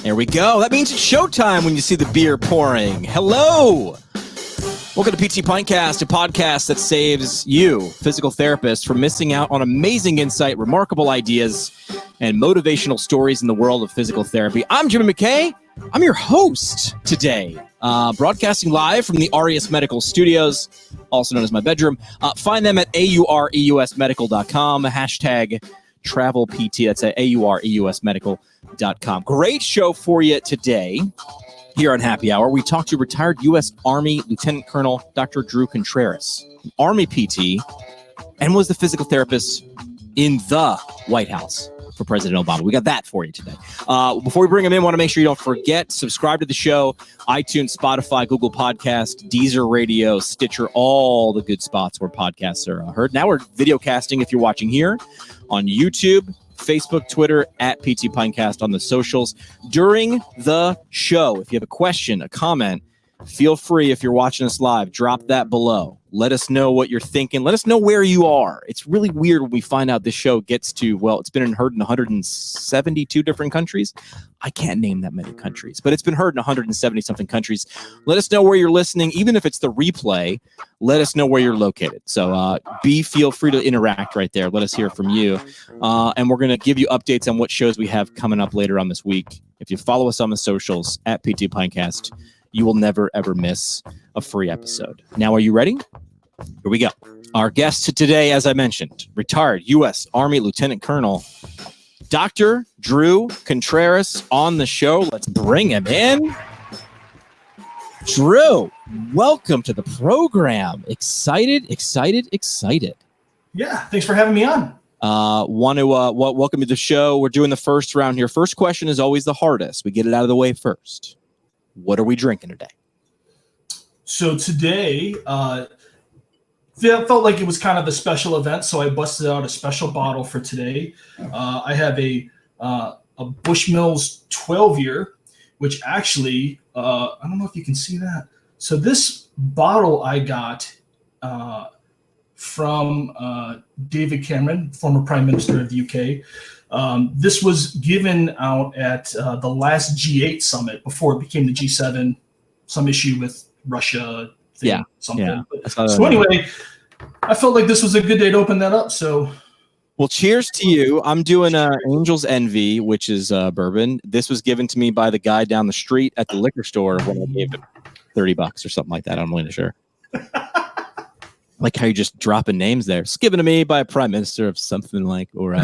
There we go. That means it's showtime when you see the beer pouring. Hello. Welcome to PT Pintcast, a podcast that saves you, physical therapists, from missing out on amazing insight, remarkable ideas, and motivational stories in the world of physical therapy. I'm Jimmy McKay. I'm your host today, broadcasting live from the Aureus Medical Studios, also known as my bedroom. Find them at aureusmedical.com, hashtag travel PT. That's at aureusmedical.com. Great show for you today. Here on Happy Hour, we talked to retired U.S. Army Lieutenant Colonel Dr. Drew Contreras, Army PT, and was the physical therapist in the White House for President Obama. We got that for you today. Before we bring him in, want to make sure you don't forget, subscribe to the show, iTunes, Spotify, Google Podcast, Deezer Radio, Stitcher, all the good spots where podcasts are heard. Now we're video casting if you're watching here on YouTube, Facebook, Twitter, at PT Pintcast on the socials. During the show, if you have a question, a comment, feel free, if you're watching us live, drop that below. Let us know what you're thinking. Let us know where you are. It's really weird when we find out this show gets to, well, it's been heard in 172 different countries. I can't name that many countries, but it's been heard in 170-something countries. Let us know where you're listening. Even if it's the replay, let us know where you're located. So feel free to interact right there. Let us hear from you. And we're going to give you updates on what shows we have coming up later on this week. If you follow us on the socials, at PT Pintcast, you will never, ever miss a free episode. Now, are you ready? Here we go. Our guest today, as I mentioned, retired U.S. Army Lieutenant Colonel Dr. Drew Contreras on the show. Let's bring him in. Drew, welcome to the program. Excited. Yeah, thanks for having me on. Want to welcome you to the show. We're doing the first round here. First question is always the hardest. We get it out of the way first. What are we drinking today? So today, felt like it was kind of a special event, so I busted out a special bottle for today. I have a Bushmills 12-year, which actually, I don't know if you can see that. So this bottle I got from David Cameron, former Prime Minister of the UK. This was given out at the last G8 summit before it became the G7, some issue with Russia thing, something. Yeah. So anyway, I felt like this was a good day to open that up. So, well, cheers to you. I'm doing Angel's Envy, which is bourbon. This was given to me by the guy down the street at the liquor store when I gave him $30 or something like that. I'm not really sure. Like how you just dropping names there. It's given to me by a prime minister of something like, or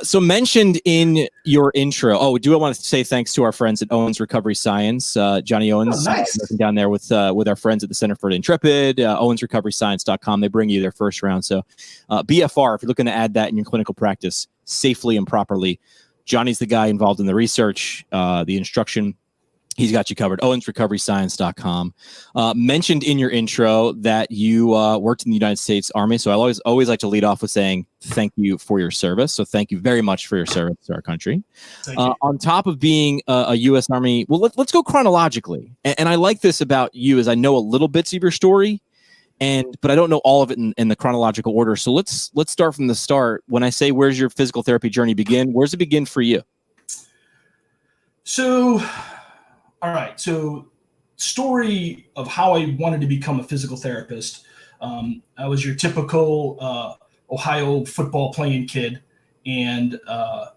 so mentioned in your intro. Oh, I want to say thanks to our friends at Owens Recovery Science. Johnny Owens, nice. Down there with our friends at the Center for the Intrepid, owensrecoveryscience.com. They bring you their first round. So BFR, if you're looking to add that in your clinical practice safely and properly, Johnny's the guy involved in the research, the instruction. He's got you covered. owensrecoveryscience.com. Mentioned in your intro that you worked in the United States Army. So I always like to lead off with saying thank you for your service. So thank you very much for your service to our country. On top of being a U.S. Army, well, let's go chronologically. And I like this about you is I know a little bits of your story, but I don't know all of it in the chronological order. So let's start from the start. When I say where's your physical therapy journey begin, where's it begin for you? So... All right. So story of how I wanted to become a physical therapist. I was your typical Ohio football playing kid and, got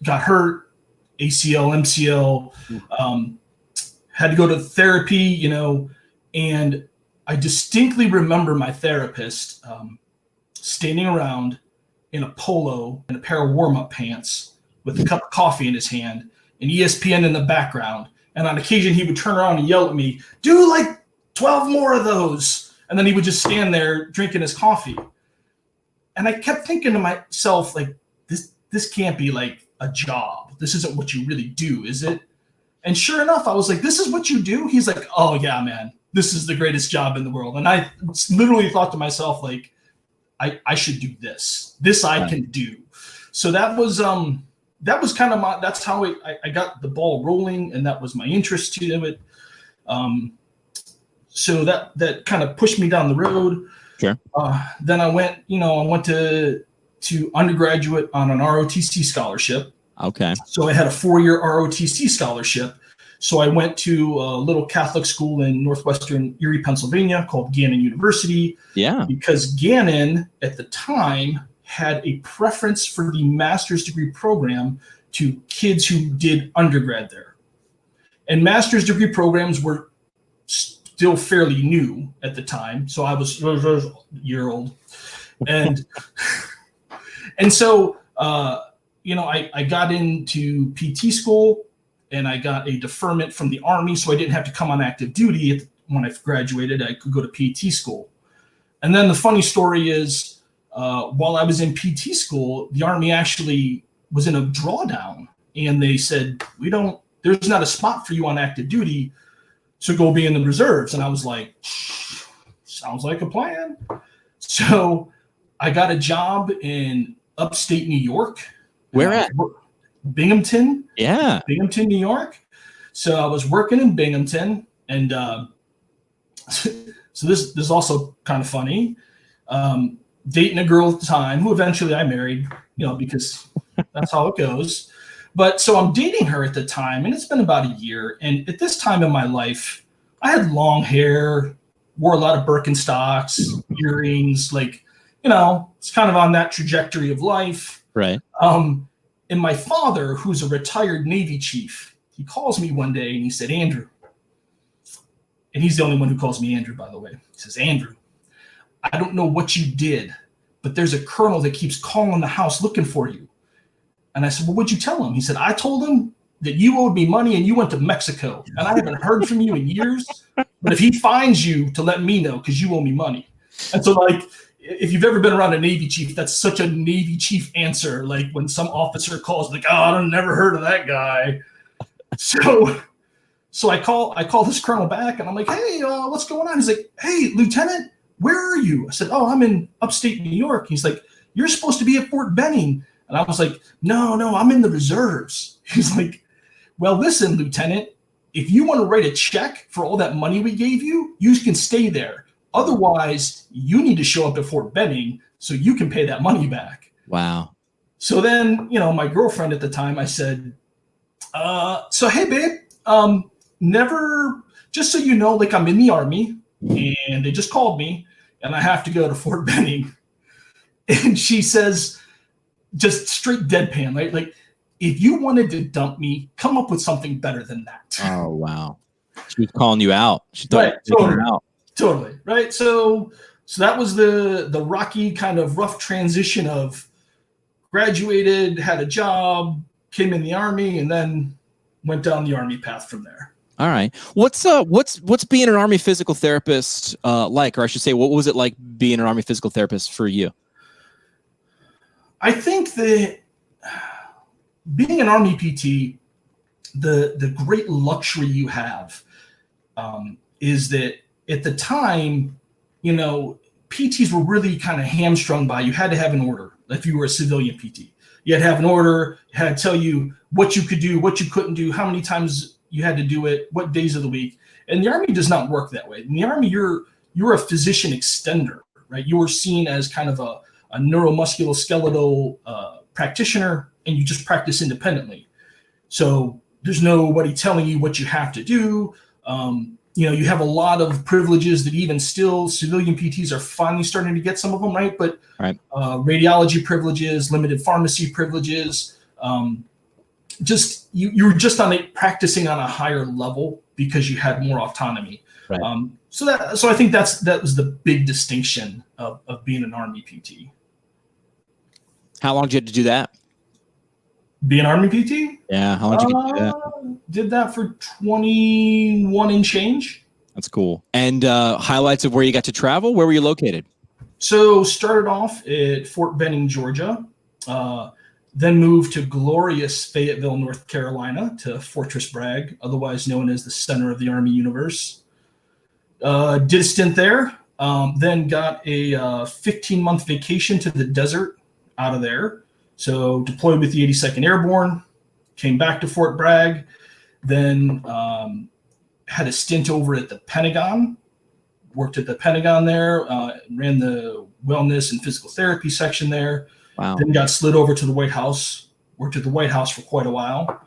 hurt, ACL, MCL, had to go to therapy, and I distinctly remember my therapist standing around in a polo and a pair of warm-up pants with a cup of coffee in his hand and ESPN in the background. And on occasion, he would turn around and yell at me, do like 12 more of those. And then he would just stand there drinking his coffee. And I kept thinking to myself, like, this can't be like a job. This isn't what you really do, is it? And sure enough, I was like, this is what you do? He's like, oh, yeah, man, this is the greatest job in the world. And I literally thought to myself, like, I should do this. This I can do. So that was kind of that's how I got the ball rolling, and that was my interest to it. So that kind of pushed me down the road. Sure. Then I went to undergraduate on an ROTC scholarship. Okay. So I had a 4-year ROTC scholarship. So I went to a little Catholic school in northwestern Erie, Pennsylvania called Gannon University. Yeah. Because Gannon at the time had a preference for the master's degree program to kids who did undergrad there. And master's degree programs were still fairly new at the time. So I was a year old. And so, I got into PT school and I got a deferment from the Army. So I didn't have to come on active duty when I graduated. I could go to PT school. And then the funny story is, while I was in PT school, the Army actually was in a drawdown and they said, there's not a spot for you on active duty, so go be in the reserves. And I was like, sounds like a plan. So I got a job in upstate New York. Where at? Binghamton. Yeah. Binghamton, New York. So I was working in Binghamton, and so this is also kind of funny. Dating a girl at the time who eventually I married, because that's how it goes. But so I'm dating her at the time, and it's been about a year. And at this time in my life, I had long hair, wore a lot of Birkenstocks, earrings, it's kind of on that trajectory of life. Right. And my father, who's a retired Navy chief, he calls me one day and he said, Andrew, and he's the only one who calls me Andrew, by the way. He says, Andrew, I don't know what you did, but there's a colonel that keeps calling the house looking for you. And I said, well, what'd you tell him? He said, I told him that you owed me money and you went to Mexico. And I haven't heard from you in years. But if he finds you, to let me know, because you owe me money. And so, if you've ever been around a Navy chief, that's such a Navy chief answer. Like when some officer calls, I've never heard of that guy. So I call this colonel back and I'm like, hey, what's going on? He's like, hey, Lieutenant, where are you? I said, oh, I'm in upstate New York. He's like, you're supposed to be at Fort Benning. And I was like, no, I'm in the reserves. He's like, well, listen, Lieutenant, if you want to write a check for all that money we gave you, you can stay there. Otherwise, you need to show up at Fort Benning so you can pay that money back. Wow. So then, my girlfriend at the time, I said, so hey, babe, just so you know, I'm in the Army and they just called me and I have to go to Fort Benning. And she says, just straight deadpan, right? If you wanted to dump me, come up with something better than that. Oh, wow. She was calling you out. She thought you were out. Totally. Right. So that was the rocky kind of rough transition of graduated, had a job, came in the Army, and then went down the Army path from there. All right. What's being an Army physical therapist like? Or I should say, what was it like being an Army physical therapist for you? I think that being an Army PT, the great luxury you have is that at the time, PTs were really kind of hamstrung by you had to have an order. If you were a civilian PT, you had to have an order, had to tell you what you could do, what you couldn't do, how many times you had to do it, what days of the week. And the Army does not work that way. In the Army, you're a physician extender, right? You were seen as kind of a neuromusculoskeletal practitioner, and you just practice independently. So there's nobody telling you what you have to do. You have a lot of privileges that even still civilian PTs are finally starting to get some of them, right? But right. Radiology privileges, limited pharmacy privileges, you were just practicing on a higher level because you had more autonomy. Right. So I think that was the big distinction of being an Army PT. How long did you have to do that? Be an Army PT? Yeah. How long did you do that? Did that for 21 and change. That's cool. And highlights of where you got to travel? Where were you located? So started off at Fort Benning, Georgia. Then moved to glorious Fayetteville, North Carolina, to Fortress Bragg, otherwise known as the center of the Army universe. Did a stint there. Then got a 15-month vacation to the desert out of there. So deployed with the 82nd Airborne, came back to Fort Bragg, then had a stint over at the Pentagon, worked at the Pentagon there, ran the wellness and physical therapy section there. Wow. Then got slid over to the White House, worked at the White House for quite a while,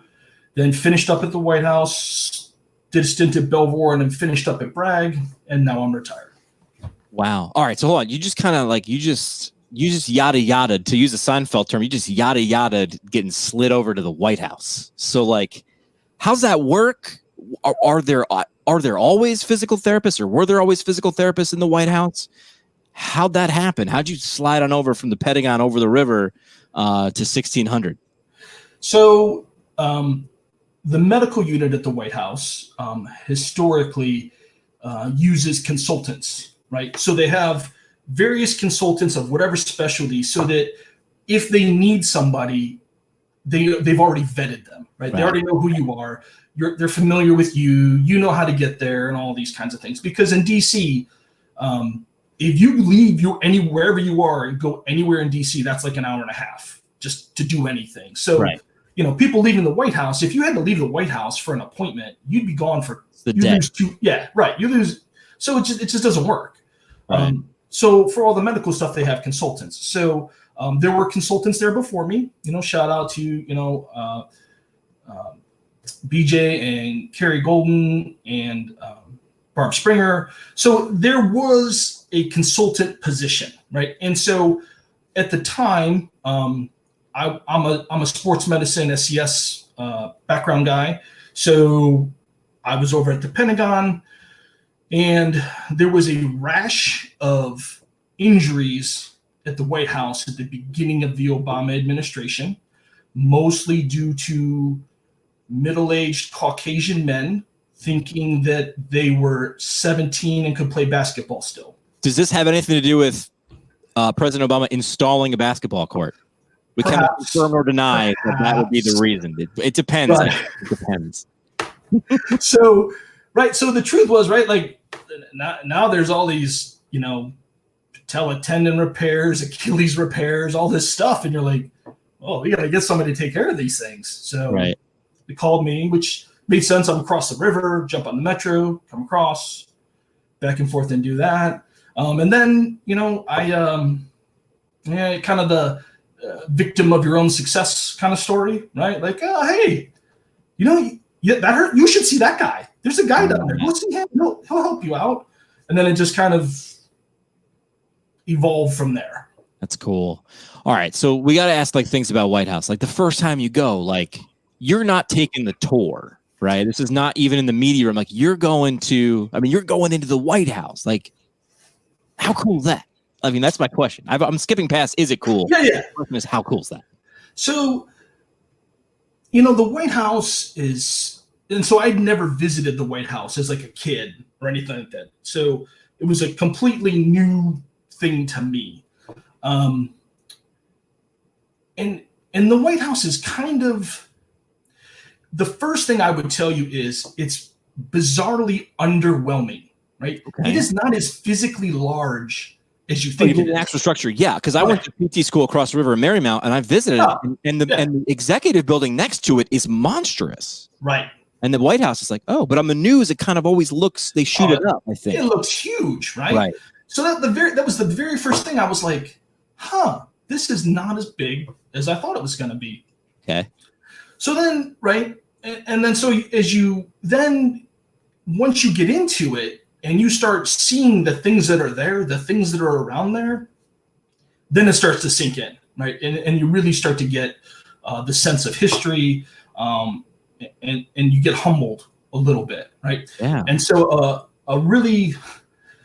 then finished up at the White House, did a stint at Belvoir, and then finished up at Bragg, and now I'm retired. Wow. All right. So hold on. You just kind of like you just yada yada, to use a Seinfeld term. You just yada yada getting slid over to the White House. So like, how's that work? Are there always physical therapists, or were there always physical therapists in the White House? How'd that happen? How'd you slide on over from the Pentagon over the river to 1600? So the medical unit at the White House historically uses consultants, right? So they have various consultants of whatever specialty, so that if they need somebody, they've already vetted them, right? They already know who you are. They're familiar with you. You know how to get there and all these kinds of things. Because in DC, if you leave wherever you are and go anywhere in DC, that's like an hour and a half just to do anything. So, people leaving the White House, if you had to leave the White House for an appointment, you'd be gone for the day. You lose. So it just doesn't work. Right. So for all the medical stuff, they have consultants. So there were consultants there before me. Shout out to BJ and Carrie Golden and Barb Springer. So there was a consultant position, right? And so at the time, I'm a sports medicine SCS background guy. So I was over at the Pentagon, and there was a rash of injuries at the White House at the beginning of the Obama administration, mostly due to middle-aged Caucasian men thinking that they were 17 and could play basketball still. Does this have anything to do with President Obama installing a basketball court? We cannot confirm or deny that would be the reason. It depends. Right. It depends. So the truth was, right, like now there's all these, patella tendon repairs, Achilles repairs, all this stuff. And you're like, oh, we got to get somebody to take care of these things. So they called me, which made sense. I'm across the river, jump on the metro, come across, back and forth and do that. And then, I kind of the victim of your own success kind of story, right? Like, oh, hey, that hurt. You should see that guy. There's a guy down there. Go see him. He'll help you out. And then it just kind of evolved from there. That's cool. All right. So we got to ask like things about White House. Like the first time you go, like you're not taking the tour, right? This is not even in the media room. Like you're going into the White House. Like how cool is that? I mean, that's my question. I'm skipping past, is it cool? Yeah. The question is, how cool is that? So, the White House is, and so I'd never visited the White House as like a kid or anything like that. So it was a completely new thing to me. And the White House is kind of, the first thing I would tell you is it's bizarrely underwhelming, right? Okay. It is not as physically large as you think. The actual structure, yeah. Because I went to PT school across the river in Marymount, and I visited it, and the executive building next to it is monstrous. Right. And the White House is like, oh, but on the news it kind of always looks, they shoot it up. I think it looks huge, right? Right. So that was the very first thing I was like, this is not as big as I thought it was going to be. Okay. So then, right, and then so once you get into it and you start seeing the things that are there, the things that are around there, then it starts to sink in, right? And you really start to get the sense of history, and you get humbled a little bit, right? Yeah. And so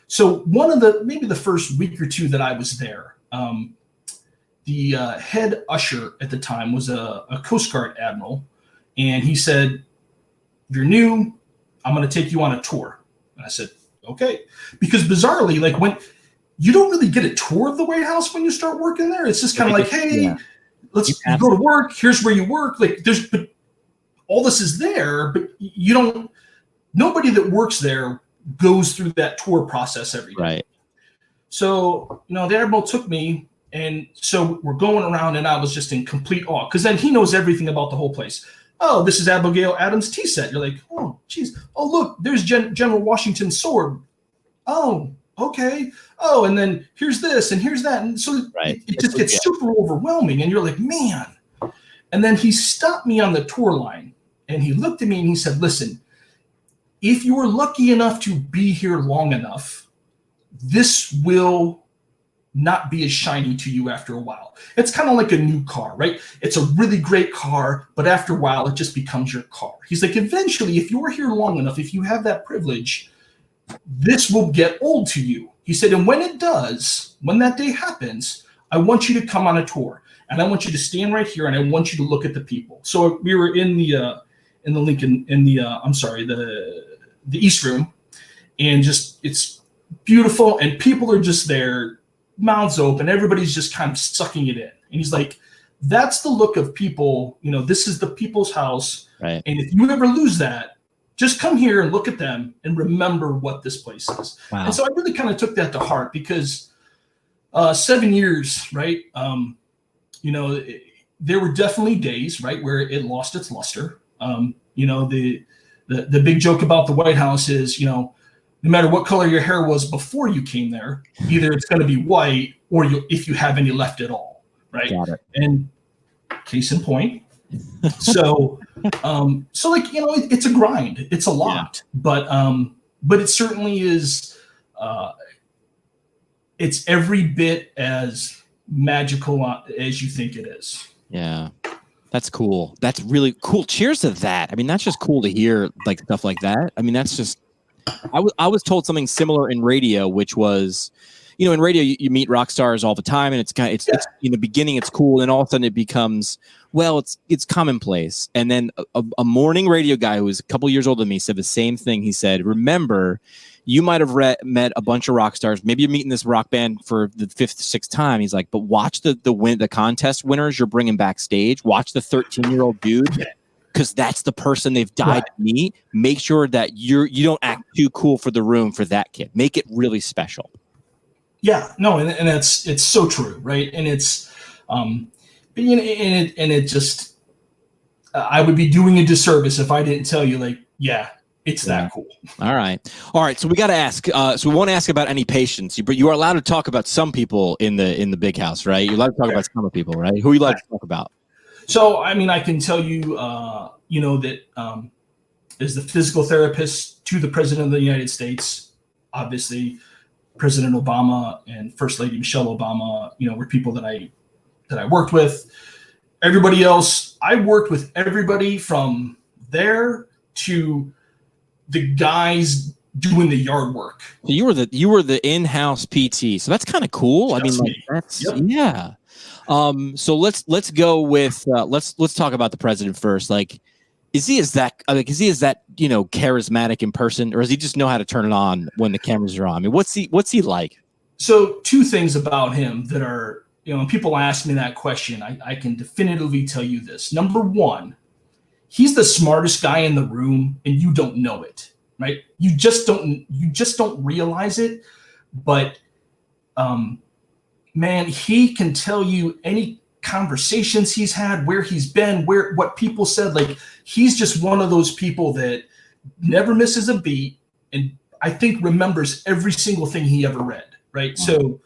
so one of maybe the first week or two that I was there, the head usher at the time was a Coast Guard admiral, and he said, if you're new, I'm going to take you on a tour. And I said, okay. Because bizarrely, like when you don't really get a tour of the White House when you start working there, it's just kind of like, hey, let's go to work. Here's where you work. Like but all this is there, but nobody that works there goes through that tour process every day. Right. So, the admiral took me, and so we're going around, and I was just in complete awe, because then he knows everything about the whole place. Oh, this is Abigail Adams' tea set. You're like, oh, geez. Oh, look, there's General Washington's sword. Oh, okay. Oh, and then here's this and here's that. And so it just gets super overwhelming. And you're like, man. And then he stopped me on the tour line and he looked at me and he said, listen, if you are lucky enough to be here long enough, this will not be as shiny to you after a while. It's kind of like a new car, right? It's a really great car, but after a while, it just becomes your car. He's like, eventually, if you're here long enough, if you have that privilege, this will get old to you. He said, and when it does, when that day happens, I want you to come on a tour, and I want you to stand right here, and I want you to look at the people. So we were in the Lincoln, the East Room, and just it's beautiful, and people are just there, mouths open, everybody's just kind of sucking it in. And he's like, that's the look of people, this is the people's house. Right. And if you ever lose that, just come here and look at them and remember what this place is. Wow. And so I really kind of took that to heart because 7 years, right? There were definitely days, right, where it lost its luster. The big joke about the White House is, no matter what color your hair was before you came there, either it's going to be white or if you have any left at all, right? Got it. And case in point. So it's a grind. It's a lot, but it certainly is. It's every bit as magical as you think it is. Yeah. That's cool. That's really cool. Cheers to that. I mean, that's just cool to hear like stuff like that. I mean, that's just, I was told something similar in radio, which was, in radio you meet rock stars all the time, and it's in the beginning it's cool, and all of a sudden it becomes, well, it's commonplace. And then a morning radio guy who was a couple years older than me said the same thing. He said, remember, you might have met a bunch of rock stars. Maybe you're meeting this rock band for the 5th, 6th time. He's like, but watch the contest winners you're bringing backstage. Watch the 13-year-old dude, because that's the person they've died to meet. Make sure that you don't act too cool for the room for that kid. Make it really special. Yeah, no, and it's so true, right? And it's, it just, I would be doing a disservice if I didn't tell you, like, it's that cool. All right. So we got to ask. So we won't ask about any patients, but you are allowed to talk about some people in the big house, right? You're allowed to talk about some people, right? Who are you allowed to talk about? So, I mean, I can tell you, that as the physical therapist to the President of the United States, obviously, President Obama and First Lady Michelle Obama, were people that I worked with. Everybody else, I worked with everybody from there to the guys doing the yard work. So you were the in-house PT. So that's kind of cool. Yeah. So let's go with let's talk about the president first. Like, is he as that charismatic in person, or does he just know how to turn it on when the cameras are on? I mean, what's he like? So two things about him that are, when people ask me that question, I can definitively tell you this. Number one, he's the smartest guy in the room, and you don't know it, right? You just don't realize it. But man, he can tell you any conversations he's had, where he's been, what people said. Like, he's just one of those people that never misses a beat, and I think remembers every single thing he ever read, right? Mm-hmm. So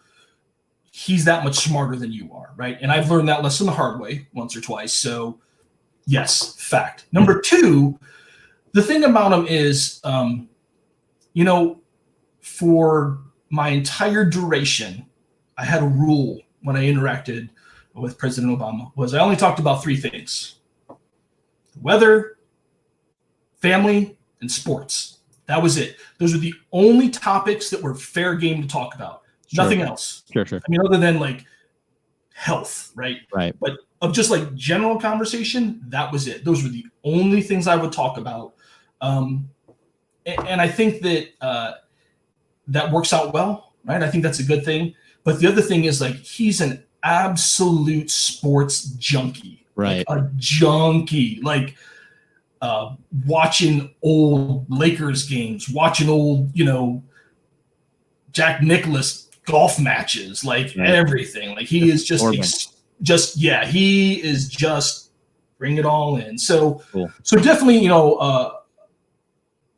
he's that much smarter than you are, right? And I've learned that lesson the hard way once or twice. So yes, fact. Number two, the thing about him is, for my entire duration, I had a rule when I interacted with President Obama, was I only talked about three things: weather, family, and sports. That was it. Those are the only topics that were fair game to talk about. Sure. Nothing else. Sure. I mean, other than like health, right? Right. But of just like general conversation, that was it. Those were the only things I would talk about. And I think that that works out well, right? I think that's a good thing. But the other thing is, like, he's an absolute sports junkie, right? Like a junkie, like watching old Lakers games, watching old, Jack Nicklaus golf matches, like everything. Like, he is just he is just bring it all in. So, cool. So definitely,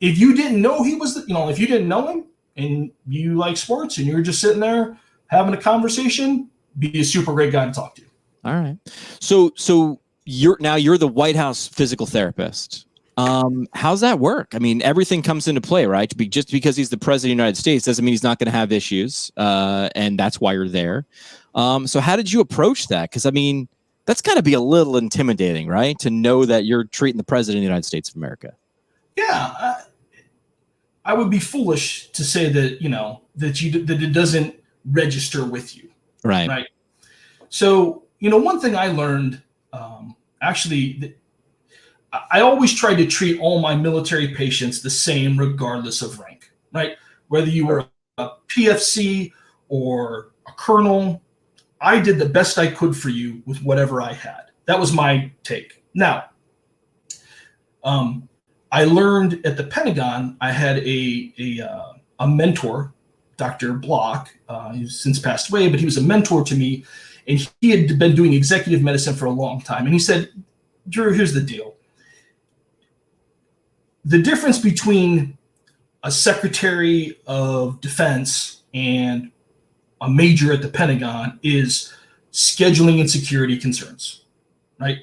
if you didn't know he was, if you didn't know him and you like sports and you're just sitting there having a conversation, be a super great guy to talk to. All right. So you're the White House physical therapist. How's that work? I mean, everything comes into play, right? Just because he's the president of the United States doesn't mean he's not going to have issues, and that's why you're there. So how did you approach that? Because I mean, that's got to be a little intimidating, right? To know that you're treating the president of the United States of America. Yeah, I would be foolish to say that that it doesn't register with you, right? Right. So one thing I learned, actually, I always try to treat all my military patients the same, regardless of rank, right? Whether you were a PFC or a colonel, I did the best I could for you with whatever I had. That was my take. Now, I learned at the Pentagon, I had a mentor, Dr. Block, who's since passed away, but he was a mentor to me, and he had been doing executive medicine for a long time. And he said, Drew, here's the deal. The difference between a Secretary of Defense and a major at the Pentagon is scheduling and security concerns, right?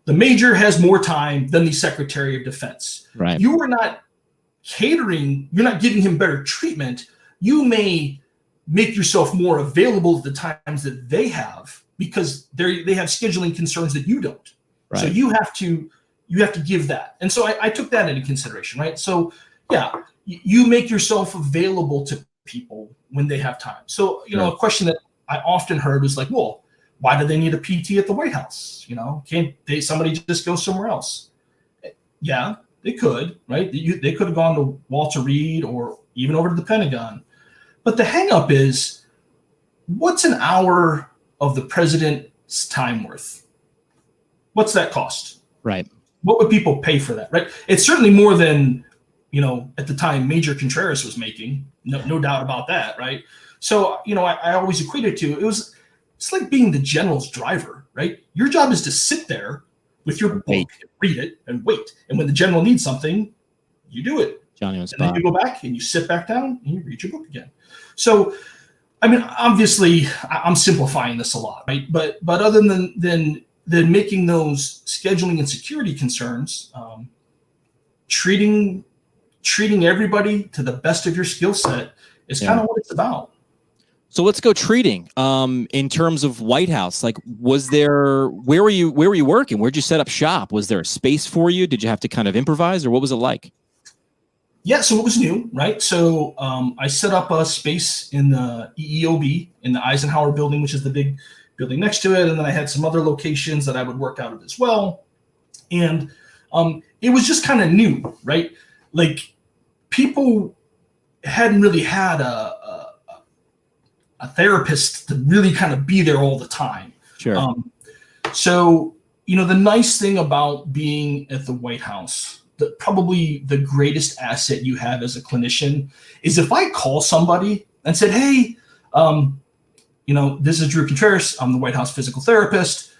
The major has more time than the Secretary of Defense. Right. You are not catering, you're not giving him better treatment. You may make yourself more available at the times that they have because they have scheduling concerns that you don't. Right. So you have to give that. And so I took that into consideration, right? So yeah, you make yourself available to people when they have time. So, a question that I often heard was like, well, why do they need a PT at the White House? Can't somebody just go somewhere else? Yeah, they could, right? They could have gone to Walter Reed or even over to the Pentagon. But the hang up is, what's an hour of the president's time worth? What's that cost? Right. What would people pay for that, right? It's certainly more than, at the time Major Contreras was making, no doubt about that, right? So, I always equate it to, it's like being the general's driver, right? Your job is to sit there with your book, read it, and wait. And when the general needs something, you do it. Johnny and then you go back and you sit back down and you read your book again. So, I mean, obviously, I'm simplifying this a lot, right? But other than making those scheduling and security concerns, treating everybody to the best of your skill set is kind of what it's about. So let's go treating. In terms of White House, like, where were you working? Where'd you set up shop? Was there a space for you? Did you have to kind of improvise, or what was it like? Yeah, so it was new, right? So I set up a space in the EEOB in the Eisenhower building, which is the big building next to it. And then I had some other locations that I would work out of as well. And it was just kind of new, right? Like, people hadn't really had a therapist to really kind of be there all the time. Sure. So, the nice thing about being at the White House, probably the greatest asset you have as a clinician, is if I call somebody and said, hey, this is Drew Contreras. I'm the White House physical therapist.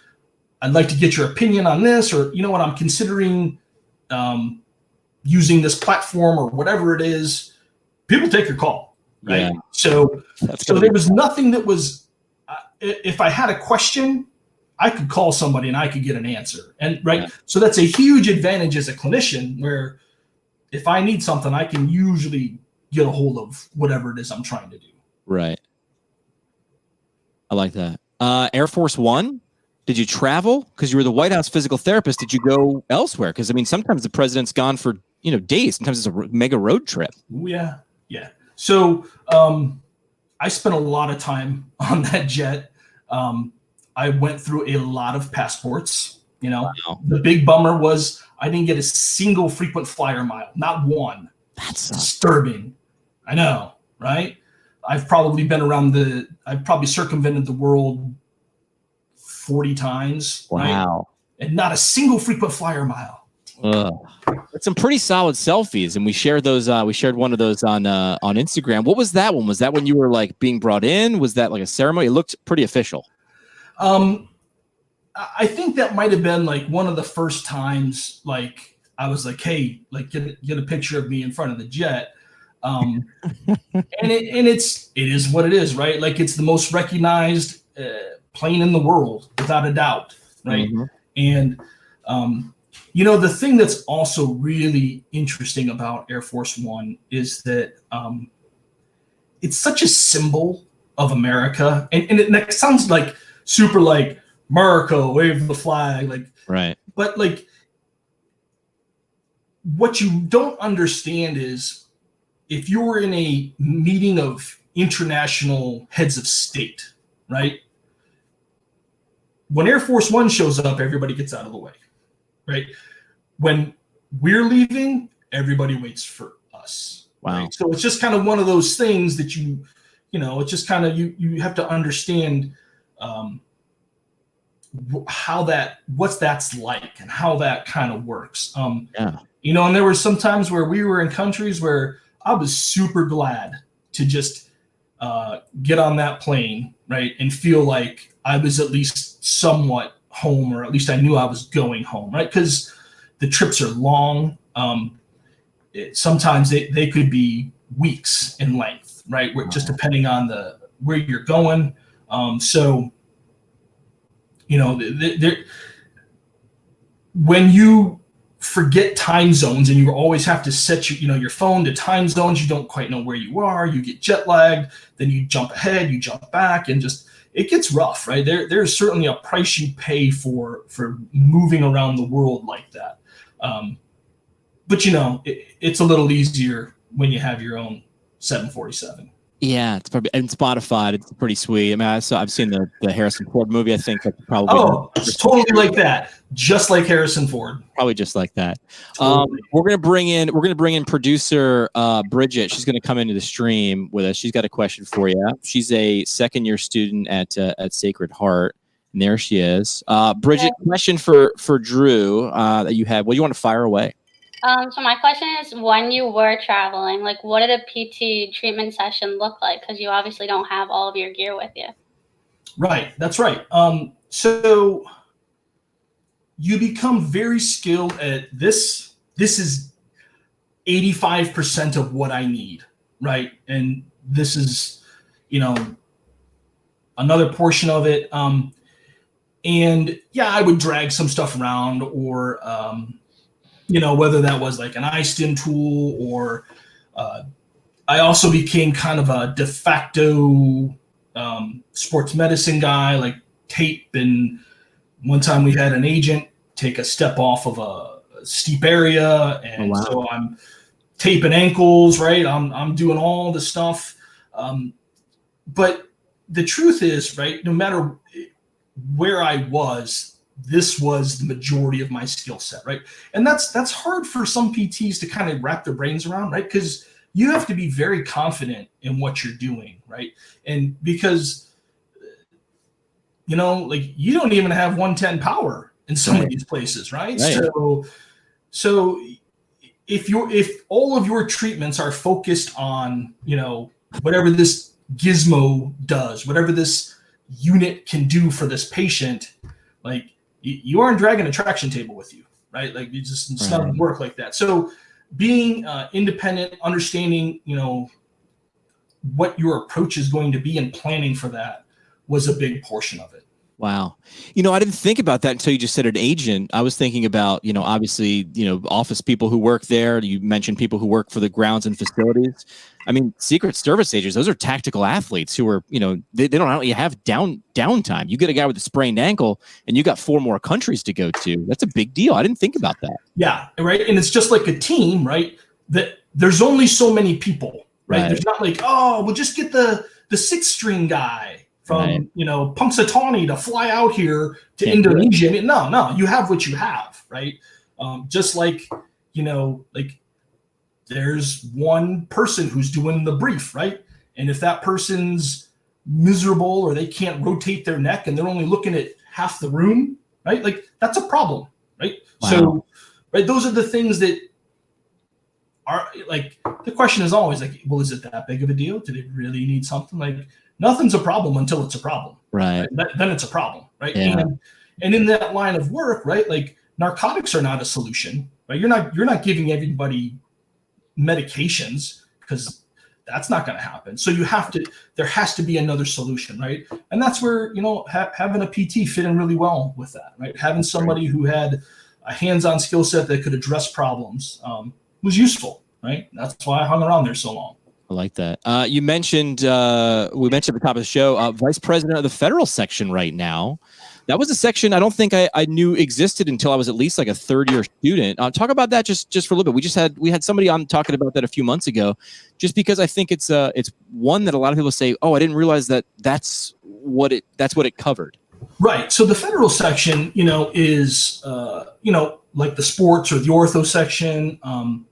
I'd like to get your opinion on this, or, what, I'm considering using this platform or whatever it is. People take your call, right? Yeah. So there was nothing that was, if I had a question, I could call somebody and I could get an answer. And right. Yeah. So that's a huge advantage as a clinician, where if I need something, I can usually get a hold of whatever it is I'm trying to do. Right. I like that. Air Force One, did you travel? Because you were the White House physical therapist. Did you go elsewhere? Because, I mean, sometimes the president's gone for, days. Sometimes it's a mega road trip. Yeah. Yeah. So I spent a lot of time on that jet. I went through a lot of passports. Wow. The big bummer was I didn't get a single frequent flyer mile, not one. That's disturbing. I know, right? I've probably circumvented the world 40 times. Wow. Right? And not a single frequent flyer mile. That's some pretty solid selfies. And we shared those. We shared one of those on Instagram. What was that one? Was that when you were like being brought in? Was that like a ceremony? It looked pretty official. I think that might have been like one of the first times, like I was like, hey, like get a picture of me in front of the jet. And it is what it is, right? Like, it's the most recognized plane in the world, without a doubt, right? Mm-hmm. And the thing that's also really interesting about Air Force One is that it's such a symbol of America, and it sounds like super like America, wave the flag, like right. But like, what you don't understand is if you were in a meeting of international heads of state, right? When Air Force One shows up, everybody gets out of the way, right? When we're leaving, everybody waits for us. Wow. Right? So it's just kind of one of those things that it's just kind of you have to understand what's that's like and how that kind of works. Yeah. And there were some times where we were in countries where I was super glad to just get on that plane, right, and feel like I was at least somewhat home, or at least I knew I was going home, right? Because the trips are long. Sometimes they could be weeks in length, right? Just depending on where you're going. When you forget time zones and you always have to set your phone to time zones, you don't quite know where you are, you get jet lagged, then you jump ahead, you jump back, and just it gets rough, right? There's certainly a price you pay for moving around the world like that. But it's a little easier when you have your own 747. Yeah, it's probably and Spotify. It's pretty sweet. I mean, I've seen the Harrison Ford movie. I think that's probably it's totally like that, just like Harrison Ford. Probably just like that. Totally. We're gonna bring in producer Bridget. She's gonna come into the stream with us. She's got a question for you. She's a second-year student at Sacred Heart, and there she is. Bridget, question for Drew that you have. What do you want to fire away? So my question is, when you were traveling, like, what did a PT treatment session look like? Because you obviously don't have all of your gear with you. Right, that's right. So you become very skilled at this. This is 85% of what I need, right? And this is, another portion of it. And yeah, I would drag some stuff around, or whether that was like an iStim tool, or I also became kind of a de facto sports medicine guy, like tape. And one time we had an agent take a step off of a steep area, and so I'm taping ankles, right? I'm doing all the stuff. But the truth is, right, no matter where I was, this was the majority of my skill set, right? And that's hard for some PTs to kind of wrap their brains around, right? Because you have to be very confident in what you're doing, right? And because, like, you don't even have 110 power in some of these places, right? So if all of your treatments are focused on, whatever this gizmo does, whatever this unit can do for this patient, like, you aren't dragging a traction table with you, right? Like, it's not going to work like that. So being independent, understanding, what your approach is going to be, and planning for that was a big portion of it. Wow. I didn't think about that until you just said an agent. I was thinking about, obviously, office people who work there. You mentioned people who work for the grounds and facilities. I mean, Secret Service agents, those are tactical athletes who are, they don't really have downtime. You get a guy with a sprained ankle and you got 4 more countries to go to. That's a big deal. I didn't think about that. Yeah. Right. And it's just like a team, right? That there's only so many people, right? There's not like, we'll just get the 6-string guy from, Punxsutawney to fly out here to Indonesia. I mean, no, you have what you have, right? Just like, like, there's one person who's doing the brief, right? And if that person's miserable, or they can't rotate their neck and they're only looking at half the room, right? Like, that's a problem, right? Wow. So, right, those are the things that are, like, the question is always like, well, is it that big of a deal? Do they really need something? Like, nothing's a problem until it's a problem, right? Then it's a problem, right? Yeah. And in that line of work, right, like, narcotics are not a solution, right? You're not giving everybody medications, because that's not going to happen. So there has to be another solution, right? And that's where, having a PT fit in really well with that, right? Having somebody who had a hands-on skill set that could address problems was useful, right? That's why I hung around there so long. I like that. You mentioned, we mentioned at the top of the show, vice president of the federal section right now. That was a section I don't think I knew existed until I was at least like a third-year student. Talk about that just for a little bit. We had somebody on talking about that a few months ago, just because I think it's one that a lot of people say, oh, I didn't realize that's what it covered. Right. So the federal section, is like the sports or the ortho section,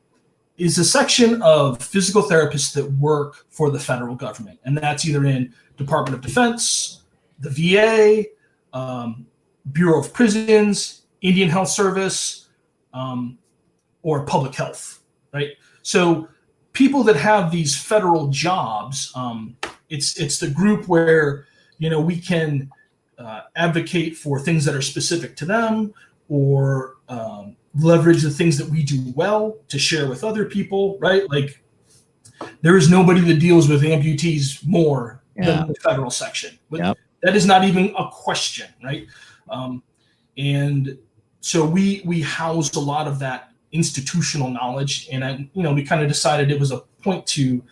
is a section of physical therapists that work for the federal government, and that's either in Department of Defense, the VA. Bureau of Prisons, Indian Health Service, or public health, right? So people that have these federal jobs, it's the group where, we can advocate for things that are specific to them, or leverage the things that we do well to share with other people, right? Like, there is nobody that deals with amputees more than the federal section. But that is not even a question, right? And so we housed a lot of that institutional knowledge, and we kind of decided it was a point to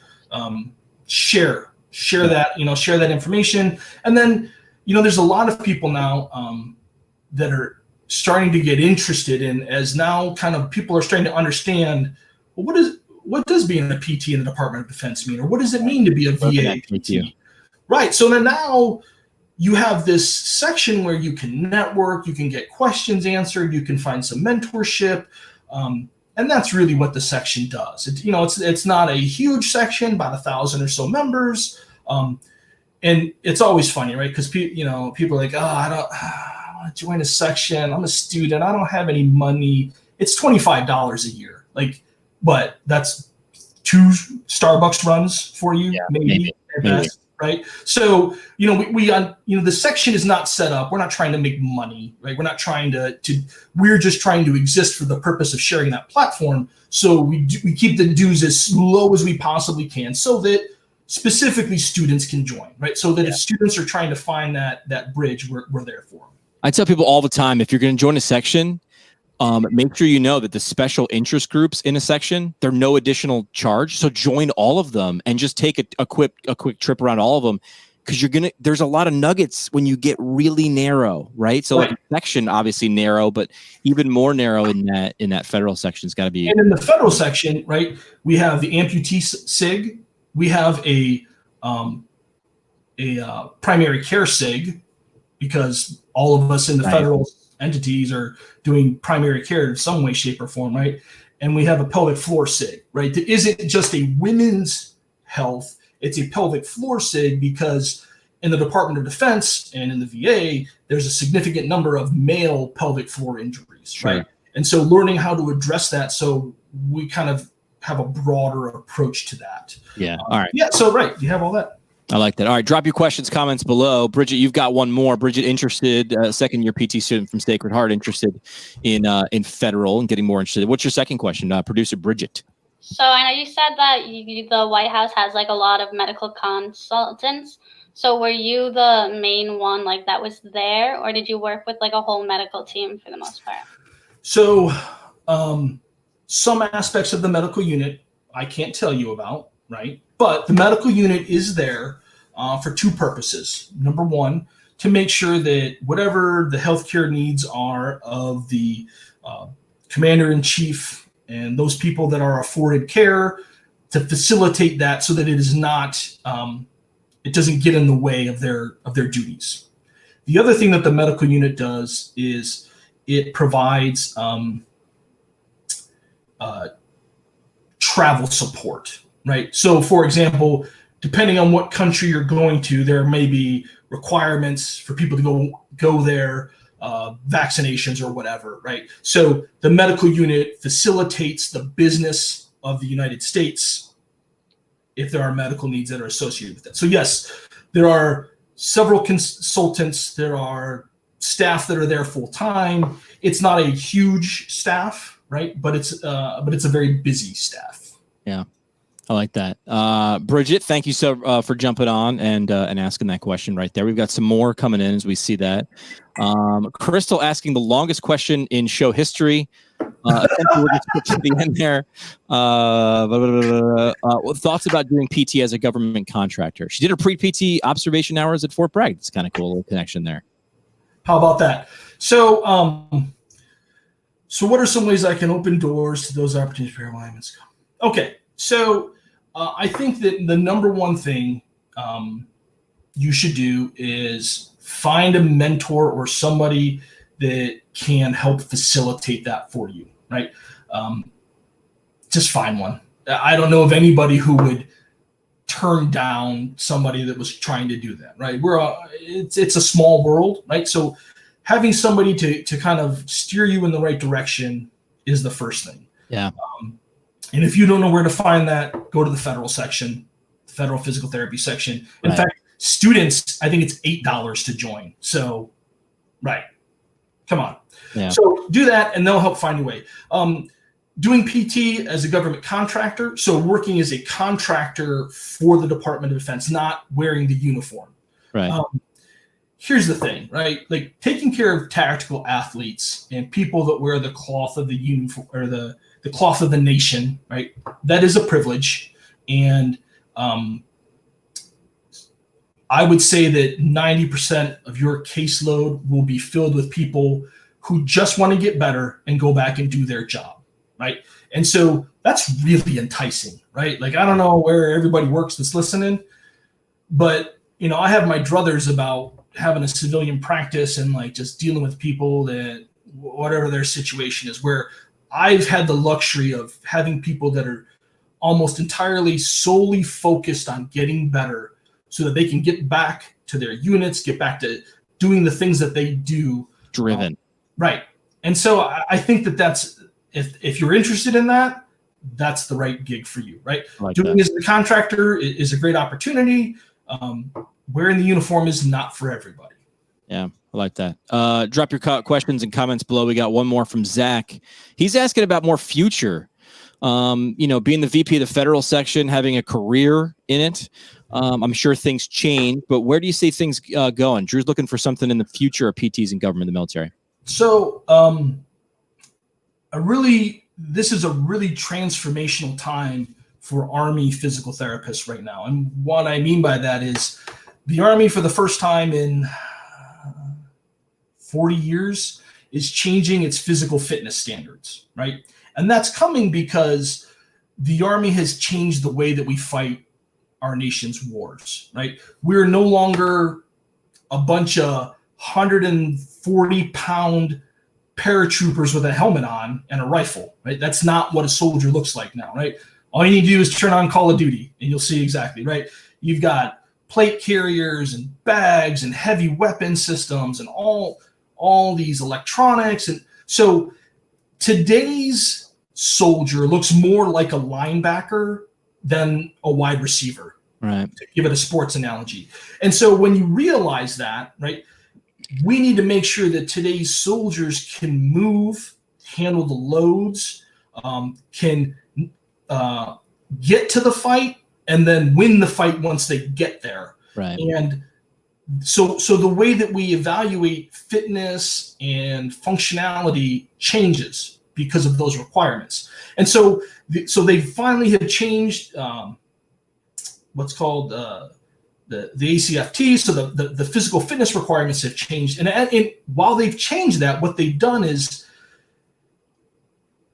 share that information. And then there's a lot of people now that are starting to get interested in, as now kind of people are starting to understand, well, what does being a PT in the Department of Defense mean, or what does it mean to be a VA PT? Right. So then now you have this section where you can network, you can get questions answered, you can find some mentorship, and that's really what the section does. It's not a huge section, about 1,000 or so members, and it's always funny, right? Because people are like, oh, I want to join a section. I'm a student. I don't have any money. It's $25 a year, but that's 2 Starbucks runs for you, maybe at best. Right. So, the section is not set up. We're not trying to make money, right? We're not trying we're just trying to exist for the purpose of sharing that platform. So we keep the dues as low as we possibly can, so that specifically students can join, right? So that if students are trying to find that bridge, we're there for them. I tell people all the time, if you're going to join a section, make sure you know that the special interest groups in a section, they're no additional charge. So join all of them and just take a quick trip around all of them, because there's a lot of nuggets when you get really narrow, right? So like section, obviously narrow, but even more narrow in that federal section has got to be. And in the federal section, right, we have the amputee SIG, we have a primary care SIG, because all of us in the federal entities are doing primary care in some way, shape, or form, right? And we have a pelvic floor SIG, right? That isn't just a women's health, it's a pelvic floor SIG, because in the Department of Defense and in the VA, there's a significant number of male pelvic floor injuries, right? And so learning how to address that, so we kind of have a broader approach to that. Yeah. All right. Yeah. So, right. You have all that. I like that. All right. Drop your questions, comments below. Bridget, you've got one more. Bridget, interested, second-year PT student from Sacred Heart, interested in federal and getting more interested. What's your second question, producer Bridget? So I know you said that the White House has like a lot of medical consultants. So were you the main one that was there, or did you work with a whole medical team for the most part? So some aspects of the medical unit I can't tell you about, right? But the medical unit is there for 2 purposes. Number one, to make sure that whatever the healthcare needs are of the commander-in-chief and those people that are afforded care, to facilitate that so that it is not, it doesn't get in the way of their duties. The other thing that the medical unit does is it provides travel support, right? So, for example, depending on what country you're going to, there may be requirements for people to go there, vaccinations or whatever, right? So the medical unit facilitates the business of the United States if there are medical needs that are associated with it. So yes, there are several consultants, there are staff that are there full time. It's not a huge staff, right? But it's a very busy staff. Yeah. I like that. Bridget, thank you so for jumping on and asking that question right there. We've got some more coming in as we see that. Crystal asking the longest question in show history. Essentially, we'll just get to the end there. Thoughts about doing PT as a government contractor? She did her pre-PT observation hours at Fort Bragg. It's kind of cool, a little connection there. How about that? So, so what are some ways I can open doors to those opportunities for alignments? Okay, so I think that the number one thing you should do is find a mentor or somebody that can help facilitate that for you, right? Just find one. I don't know of anybody who would turn down somebody that was trying to do that, right? It's a small world, right? So having somebody to kind of steer you in the right direction is the first thing. Yeah. And if you don't know where to find that, go to the federal section, the federal physical therapy section. In fact, students, I think it's $8 to join. So, right. Come on. Yeah. So do that and they'll help find your way. Doing PT as a government contractor, so working as a contractor for the Department of Defense, not wearing the uniform. Right. Here's the thing, right? Like taking care of tactical athletes and people that wear the cloth of the uniform or the cloth of the nation, right? That is a privilege. And I would say that 90% of your caseload will be filled with people who just want to get better and go back and do their job, right? And so that's really enticing, right? Like, I don't know where everybody works that's listening, but, you know, I have my druthers about having a civilian practice and like just dealing with people that whatever their situation is, where I've had the luxury of having people that are almost entirely solely focused on getting better so that they can get back to their units, get back to doing the things that they do. Driven. Right. And so I think that that's, if you're interested in that, that's the right gig for you, right? Like Doing that. as a contractor is a great opportunity. Wearing the uniform is not for everybody. Yeah, I like that. Drop your questions and comments below. We got one more from Zach. He's asking about more future. Being the VP of the federal section, having a career in it. I'm sure things change, but where do you see things going? Drew's looking for something in the future of PTs in government, the military. So this is a really transformational time for Army physical therapists right now. And what I mean by that is the Army, for the first time in 40 years, is changing its physical fitness standards, right? And that's coming because the Army has changed the way that we fight our nation's wars, right? We're no longer a bunch of 140-pound paratroopers with a helmet on and a rifle, right? That's not what a soldier looks like now, right? All you need to do is turn on Call of Duty and you'll see exactly, right? You've got plate carriers and bags and heavy weapon systems and all these electronics. And so today's soldier looks more like a linebacker than a wide receiver, right? To give it a sports analogy. And so when you realize that, right, we need to make sure that today's soldiers can move, handle the loads, can get to the fight, and then win the fight once they get there. Right. And so the way that we evaluate fitness and functionality changes because of those requirements. And so they finally have changed what's called the ACFT. So the physical fitness requirements have changed. And while they've changed that, what they've done is,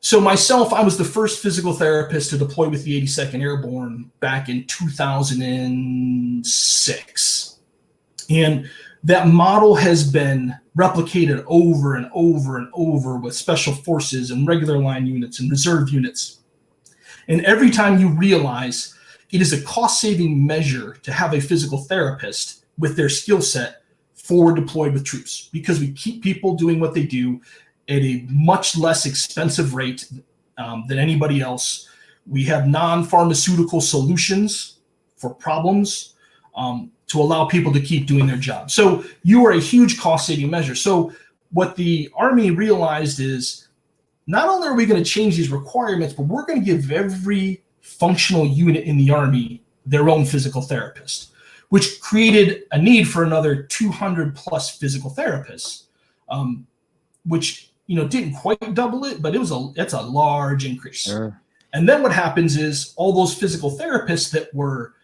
so myself, I was the first physical therapist to deploy with the 82nd Airborne back in 2006. And that model has been replicated over and over and over with special forces and regular line units and reserve units. And every time you realize it is a cost-saving measure to have a physical therapist with their skill set forward deployed with troops, because we keep people doing what they do at a much less expensive rate than anybody else. We have non-pharmaceutical solutions for problems to allow people to keep doing their job. So you are a huge cost-saving measure. So what the Army realized is, not only are we going to change these requirements, but we're going to give every functional unit in the Army their own physical therapist, which created a need for another 200 plus physical therapists, which didn't quite double it, but it's a large increase. Sure. And then what happens is all those physical therapists that were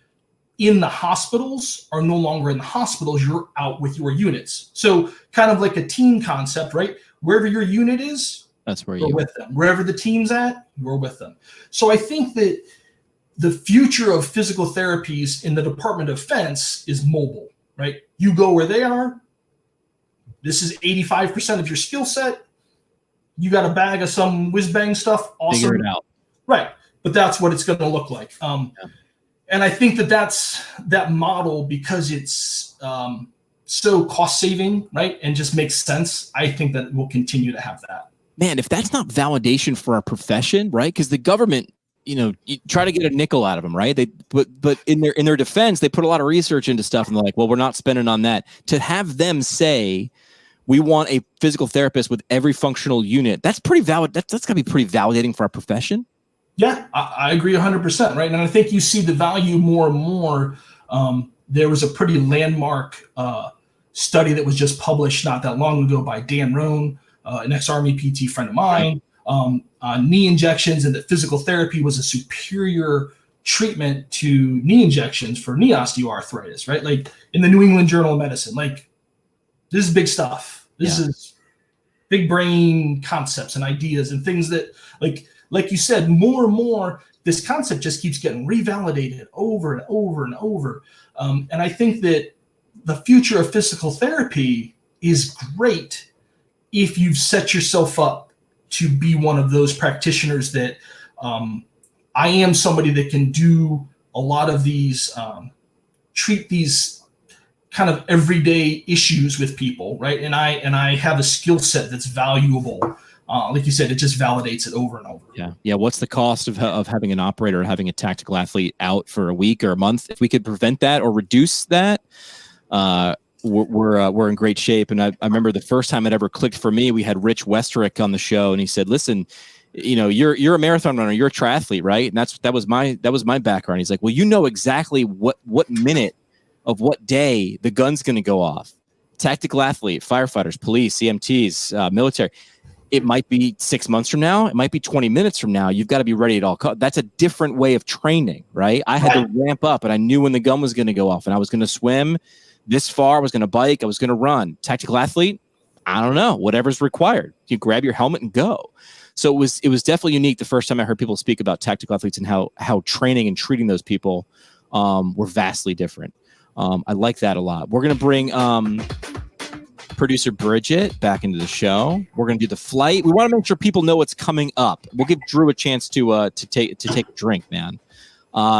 in the hospitals are no longer in the hospitals. You're out with your units. So kind of like a team concept, right? Wherever your unit is, that's where you're you're with them. Wherever the team's at, you're with them. So I think that the future of physical therapies in the Department of Defense is mobile, right? You go where they are. This is 85% of your skill set. You got a bag of some whiz-bang stuff. Awesome. Figure it out. Right. But that's what it's going to look like. And I think that's that model, because it's so cost saving, right? And just makes sense. I think that we'll continue to have that. Man, if that's not validation for our profession, right? Because the government, you try to get a nickel out of them, right? But in their defense, they put a lot of research into stuff, and they're like, well, we're not spending on that. To have them say, we want a physical therapist with every functional unit, that's pretty valid. That's got to be pretty validating for our profession. Yeah, I agree 100%, right? And I think you see the value more and more. There was a pretty landmark study that was just published not that long ago by Dan Rohn, an ex-Army PT friend of mine, on knee injections, and that physical therapy was a superior treatment to knee injections for knee osteoarthritis, right? Like in the New England Journal of Medicine. Like, this is big stuff. This is big brain concepts and ideas and things that, like you said, more and more, this concept just keeps getting revalidated over and over and over. And I think that the future of physical therapy is great if you've set yourself up to be one of those practitioners that I am somebody that can do a lot of these, treat these kind of everyday issues with people, right? And I have a skill set that's valuable. Like you said, it just validates it over and over. Yeah. What's the cost of having an operator or having a tactical athlete out for a week or a month? If we could prevent that or reduce that, we're in great shape. And I remember the first time it ever clicked for me, we had Rich Westerick on the show, and he said, "Listen, you're a marathon runner, you're a triathlete, right?" And that was my background. He's like, "Well, you know exactly what minute of what day the gun's going to go off. Tactical athlete, firefighters, police, EMTs, military. It might be 6 months from now. It might be 20 minutes from now. You've got to be ready at all costs." That's a different way of training, right? I had to ramp up, and I knew when the gun was going to go off, and I was going to swim this far. I was going to bike. I was going to run. Tactical athlete, I don't know, whatever's required. You grab your helmet and go. So it was definitely unique the first time I heard people speak about tactical athletes and how training and treating those people were vastly different. I like that a lot. We're going to bring producer Bridget back into the show. We're going to do the flight. We want to make sure people know what's coming up. We'll give Drew a chance to take a drink, man.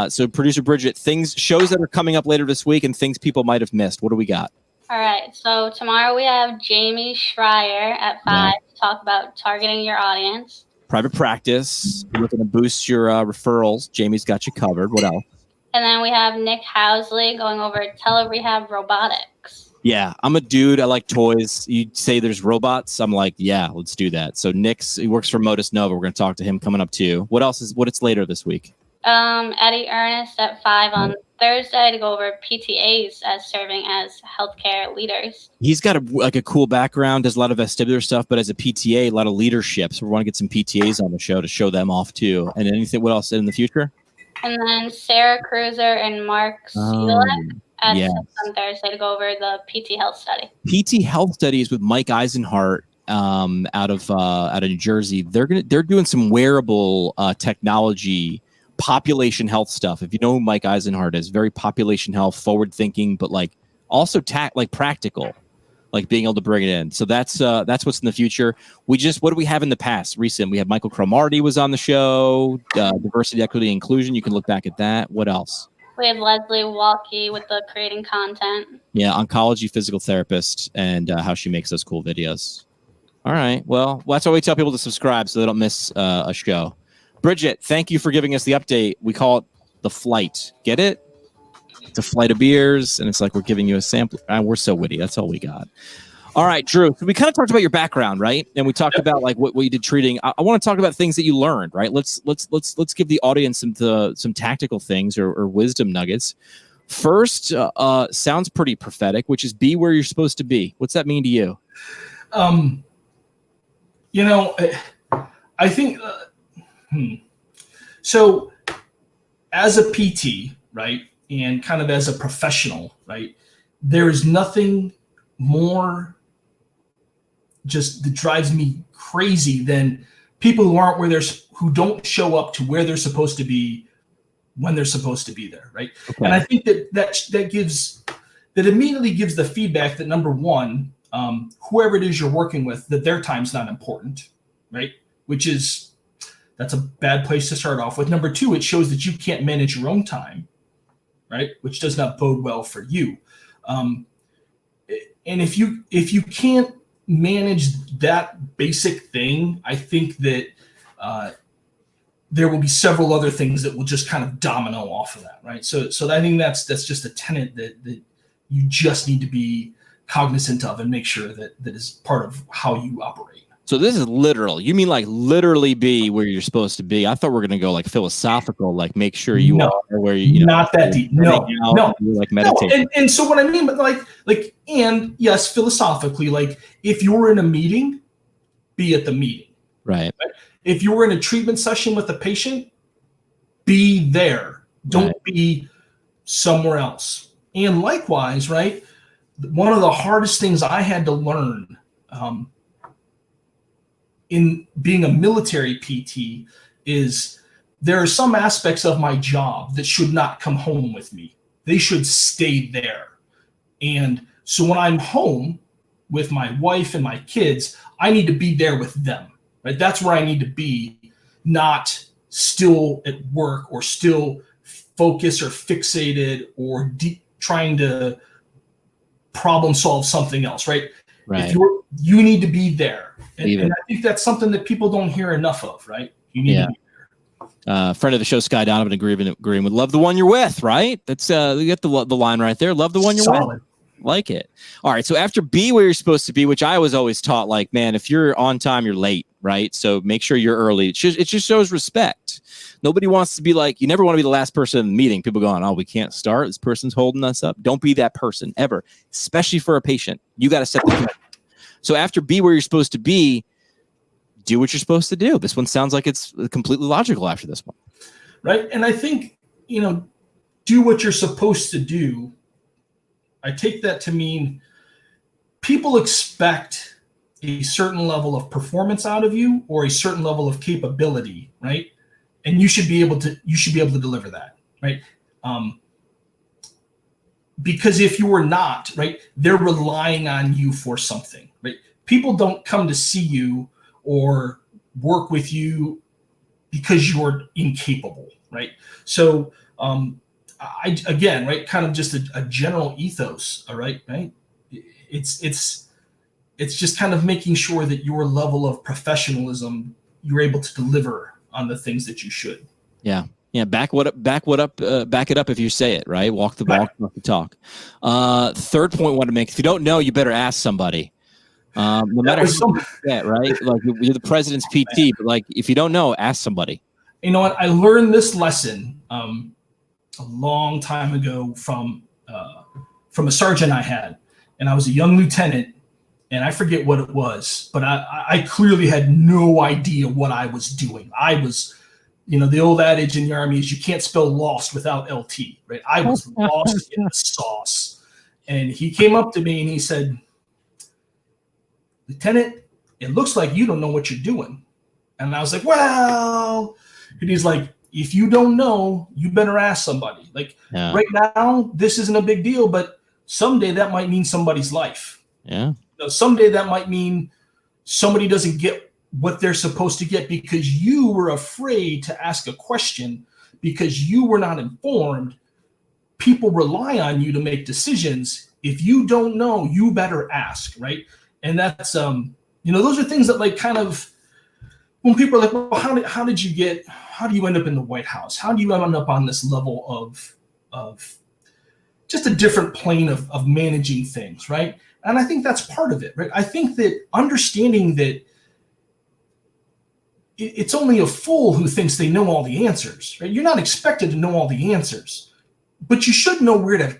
So producer Bridget, shows that are coming up later this week and things people might have missed. What do we got? All right. So tomorrow we have Jamie Schreier at 5 to talk about targeting your audience. Private practice. You're looking to boost your referrals. Jamie's got you covered. What else? And then we have Nick Housley going over tele-rehab robotics. Yeah, I'm a dude. I like toys. You say there's robots. I'm like, yeah, let's do that. So he works for Modus Nova. We're going to talk to him coming up too. What's later this week? Eddie Ernest at 5 on Thursday to go over PTAs as serving as healthcare leaders. He's got a cool background, does a lot of vestibular stuff, but as a PTA, a lot of leadership. So we want to get some PTAs on the show to show them off too. And what else in the future? And then Sarah Cruiser and Mark Sielek at 6 on Thursday to go over the PT Health Study. PT Health Studies with Mike Eisenhart out of New Jersey. They're doing some wearable technology, population health stuff. If you know who Mike Eisenhart is, very population health, forward thinking, but also practical, like being able to bring it in. So that's what's in the future. What do we have in the past? Recent, we had Michael Cromartie was on the show. Diversity, equity, inclusion. You can look back at that. What else? We had Leslie Walkie with the creating content. Yeah, oncology physical therapist, and how she makes those cool videos. All right. Well, that's why we tell people to subscribe so they don't miss a show. Bridget, thank you for giving us the update. We call it the flight. Get it? It's a flight of beers, and it's like we're giving you a sample. We're so witty. That's all we got. All right, Drew. So we kind of talked about your background, right? And we talked about like what you did treating. I want to talk about things that you learned, right? Let's give the audience some tactical things or wisdom nuggets. First, sounds pretty prophetic, which is be where you're supposed to be. What's that mean to you? I think so. As a PT, right, and kind of as a professional, right, there is nothing more just that drives me crazy than people who don't show up to where they're supposed to be when they're supposed to be there, right? Okay. And I think that immediately gives the feedback that, number one, whoever it is you're working with, that their time's not important, right? That's a bad place to start off with. Number two, it shows that you can't manage your own time, right? Which does not bode well for you. And if you can't manage that basic thing, I think that there will be several other things that will just kind of domino off of that, right? So I think that's just a tenet that you just need to be cognizant of and make sure that is part of how you operate. So this is literal. You mean like literally be where you're supposed to be? I thought we were going to go like philosophical, like make sure you are where you know. Not that deep. No. Like meditate. No. And so what I mean, but and yes, philosophically, like if you're in a meeting, be at the meeting. Right? If you're in a treatment session with a patient, be there. Don't be somewhere else. And likewise, right? One of the hardest things I had to learn in being a military PT is there are some aspects of my job that should not come home with me. They should stay there. And so when I'm home with my wife and my kids, I need to be there with them, right? That's where I need to be, not still at work or still focused or fixated or trying to problem solve something else, right? Right. You need to be there. And I think that's something that people don't hear enough of, right? You need to be there. Friend of the show, Sky Donovan, agreeing with love the one you're with, right? That's you get the line right there. Love the one you're with. Like it. All right. So after be where you're supposed to be, which I was always taught, like, man, if you're on time, you're late, right? So make sure you're early. It just shows respect. Nobody wants to be like, you never want to be the last person in the meeting. People going, oh, we can't start. This person's holding us up. Don't be that person ever, especially for a patient. You got to set the tone. So after be where you're supposed to be, do what you're supposed to do. This one sounds like it's completely logical after this one. Right. And I think, do what you're supposed to do. I take that to mean people expect a certain level of performance out of you or a certain level of capability, right? And you should be able to deliver that, right? Because if you are not, right, they're relying on you for something, right? People don't come to see you or work with you because you're incapable, right? So again, right, kind of just a general ethos, all right? It's just kind of making sure that your level of professionalism, you're able to deliver on the things that you should. Yeah. Back it up if you say it, right? Walk the walk, walk the talk. Third point I want to make: if you don't know, you better ask somebody. No matter who you get, right? Like you're the president's PT, but like if you don't know, ask somebody. You know what? I learned this lesson a long time ago from a sergeant I had, and I was a young lieutenant, and I forget what it was, but I clearly had no idea what I was doing. I was, the old adage in the Army is you can't spell lost without LT, right? I was lost in the sauce. And he came up to me and he said, Lieutenant, it looks like you don't know what you're doing. And I was like, well, and he's like, if you don't know, you better ask somebody. Like right now, this isn't a big deal, but someday that might mean somebody's life. Yeah. Someday that might mean somebody doesn't get what they're supposed to get because you were afraid to ask a question because you were not informed. People rely on you to make decisions. If you don't know, you better ask, right? And that's those are things that like kind of when people are like, well, how do you end up in the White House? How do you end up on this level of just a different plane of managing things, right? And I think that's part of it, right? I think that understanding that it's only a fool who thinks they know all the answers, right? You're not expected to know all the answers, but you should know where to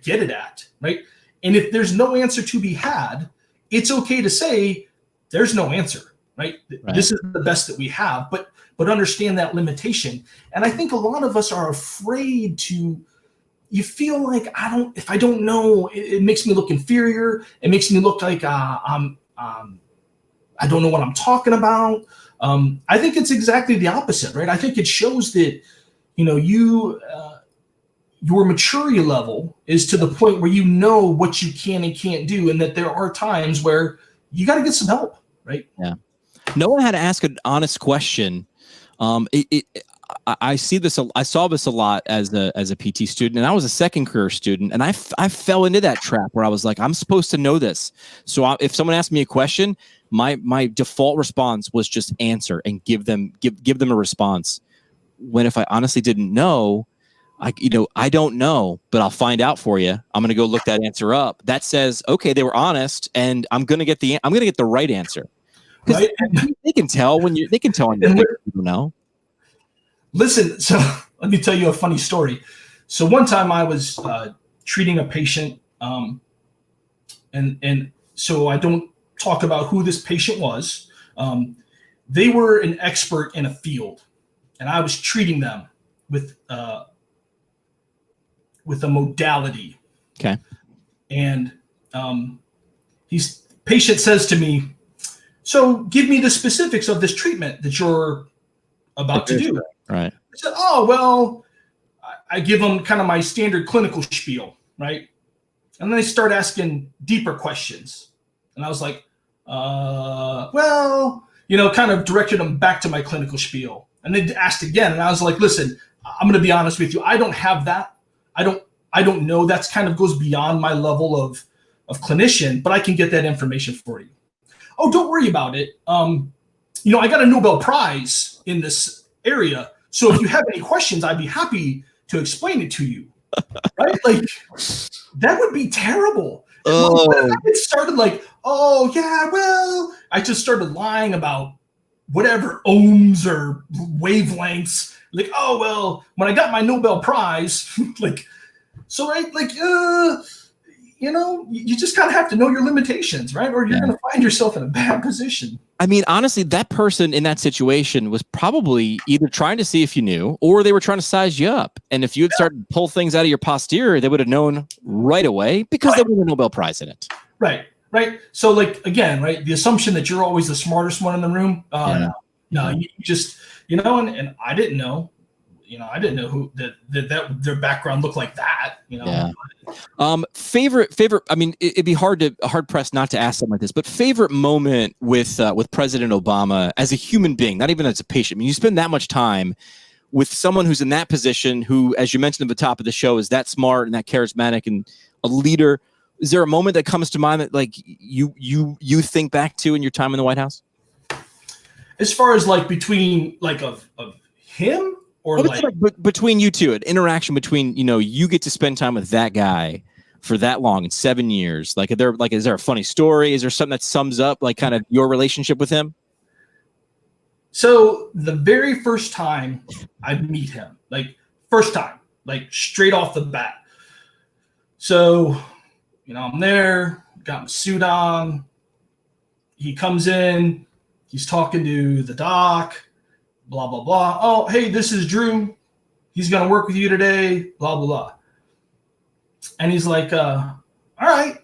get it at, right? And if there's no answer to be had, it's okay to say there's no answer, right? This is the best that we have, but understand that limitation. And I think a lot of us are afraid to. You feel like if I don't know, it makes me look inferior. It makes me look like I don't know what I'm talking about. I think it's exactly the opposite, right? I think it shows that, your maturity level is to the point where you know what you can and can't do, and that there are times where you got to get some help, right? Yeah. No one had to ask an honest question. I see this. I saw this a lot as a PT student, and I was a second career student, and I fell into that trap where I was like, I'm supposed to know this. So if someone asked me a question, my default response was just answer and give them a response. When if I honestly didn't know, I don't know, but I'll find out for you. I'm going to go look that answer up. That says, okay, they were honest, and I'm going to get the right answer. Because right? they can tell when you don't know. Listen, so let me tell you a funny story. So one time I was treating a patient, and so I don't talk about who this patient was. They were an expert in a field, and I was treating them with a modality. Okay. And patient says to me, "So give me the specifics of this treatment that you're about to do." Right. I said, "Oh, well," I give them kind of my standard clinical spiel, right? And then they start asking deeper questions. And I was like, well, kind of directed them back to my clinical spiel. And they asked again. And I was like, listen, I'm going to be honest with you. I don't have that. I don't know. That's kind of goes beyond my level of clinician, but I can get that information for you. Oh, don't worry about it. I got a Nobel Prize in this area. So if you have any questions, I'd be happy to explain it to you. Right? Like, that would be terrible. Oh. It started like, oh, yeah, well, I just started lying about whatever ohms or wavelengths. Like, oh, well, when I got my Nobel Prize, like, so, right, like, you just kind of have to know your limitations, right? Or you're going to find yourself in a bad position. I mean, honestly, that person in that situation was probably either trying to see if you knew, or they were trying to size you up. And if you had started to pull things out of your posterior, they would have known right away because there was a Nobel Prize in it. Right. So, like, again, right, the assumption that you're always the smartest one in the room. No, you just, and I didn't know. I didn't know who that their background looked like that. Yeah. Favorite. I mean, it'd be hard pressed not to ask something like this. But favorite moment with President Obama as a human being, not even as a patient. I mean, you spend that much time with someone who's in that position, who, as you mentioned at the top of the show, is that smart and that charismatic and a leader. Is there a moment that comes to mind that like you think back to in your time in the White House? As far as like between like of him. Or like between you two, an interaction between, you get to spend time with that guy for that long in 7 years. Like, is there a funny story? Is there something that sums up like kind of your relationship with him? So the very first time I meet him, like first time, like straight off the bat. So, I'm there, got my suit on. He comes in, he's talking to the doc. Blah, blah, blah. Oh, hey, this is Drew. He's going to work with you today. Blah, blah, blah. And he's like, all right.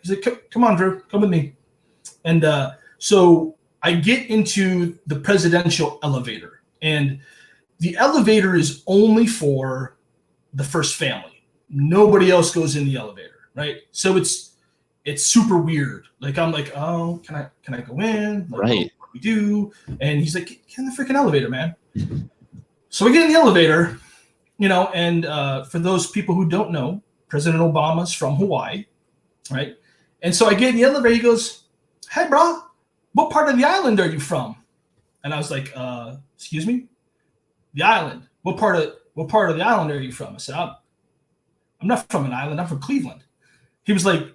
He's like, come on, Drew. Come with me. And so I get into the presidential elevator. And the elevator is only for the first family. Nobody else goes in the elevator, right? So it's super weird. Like, I'm like, oh, can I go in? Like, right. We do. And he's like, get in the freaking elevator, man. So we get in the elevator, and for those people who don't know, President Obama's from Hawaii, right? And so I get in the elevator, he goes, hey, bro, what part of the island are you from? And I was like, excuse me? The island. What part of the island are you from? I said, I'm not from an island, I'm from Cleveland. He was like,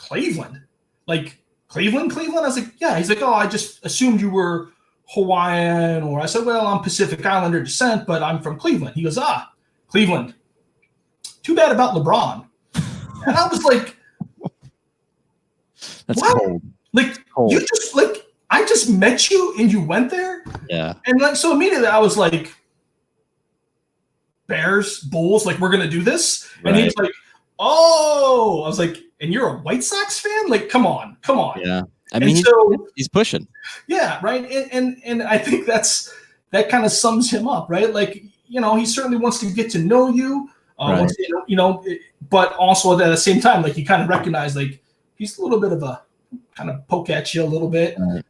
Cleveland? Like Cleveland? I was like, yeah. He's like, oh, I just assumed you were Hawaiian. Or I said, well, I'm Pacific Islander descent, but I'm from Cleveland. He goes, Cleveland. Too bad about LeBron. And I was like, That's what? cold. Like, Cold. you just, like, I just met you and you went there? Yeah. And like, so immediately I was like, Bears, Bulls, like, we're going to do this? Right. And he was like, oh, I was like, and you're a White Sox fan? Like, come on. Yeah. I mean, he's pushing. Yeah, right. And I think that kind of sums him up, right? Like, you know, he certainly wants to get to know you, Right. But also at the same time, like, you kind of recognize, like, he's a little bit of a kind of poke at you a little bit. Right.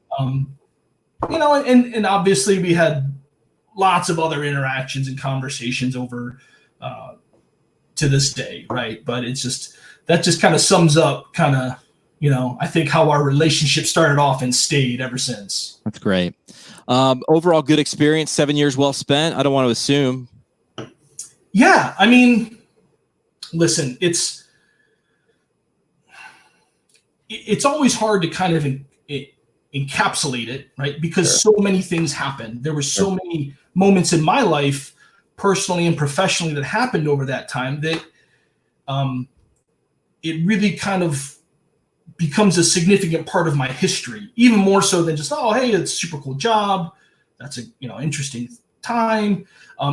And obviously we had lots of other interactions and conversations over to this day, right? But that just kind of sums up kind of, I think how our relationship started off and stayed ever since. That's great. Overall good experience, 7 years well spent. I don't want to assume. Yeah, I mean, listen, it's always hard to kind of encapsulate it, right? Because so many things happened. There were so many moments in my life, personally and professionally, that happened over that time that it really kind of becomes a significant part of my history, even more so than just, oh, hey, it's a super cool job. That's a interesting time.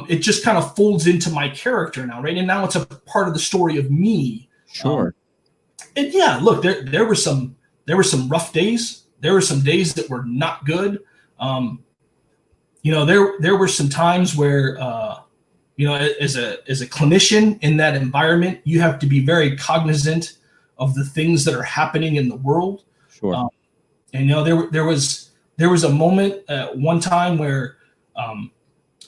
It just kind of folds into my character now, right? And now it's a part of the story of me. Sure. And yeah, look, there were some rough days. There were some days that were not good. There were some times where, as a clinician in that environment, you have to be very cognizant of the things that are happening in the world. Sure. There was a moment at one time where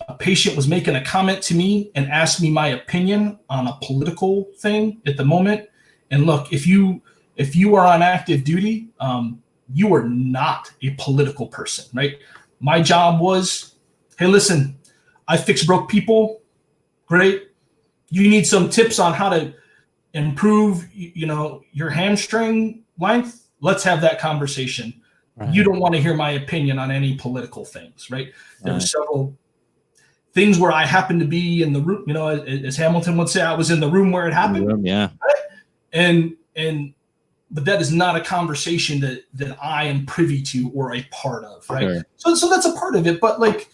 a patient was making a comment to me and asked me my opinion on a political thing at the moment. And look, if you are on active duty, you are not a political person, right? My job was, hey, listen, I fix broke people. Great. You need some tips on how to improve, your hamstring length. Let's have that conversation. Right. You don't want to hear my opinion on any political things, right? There were several things where I happened to be in the room, as Hamilton would say, I was in the room where it happened. Yeah. Right? But that is not a conversation that I am privy to or a part of, right? Sure. So that's a part of it. But the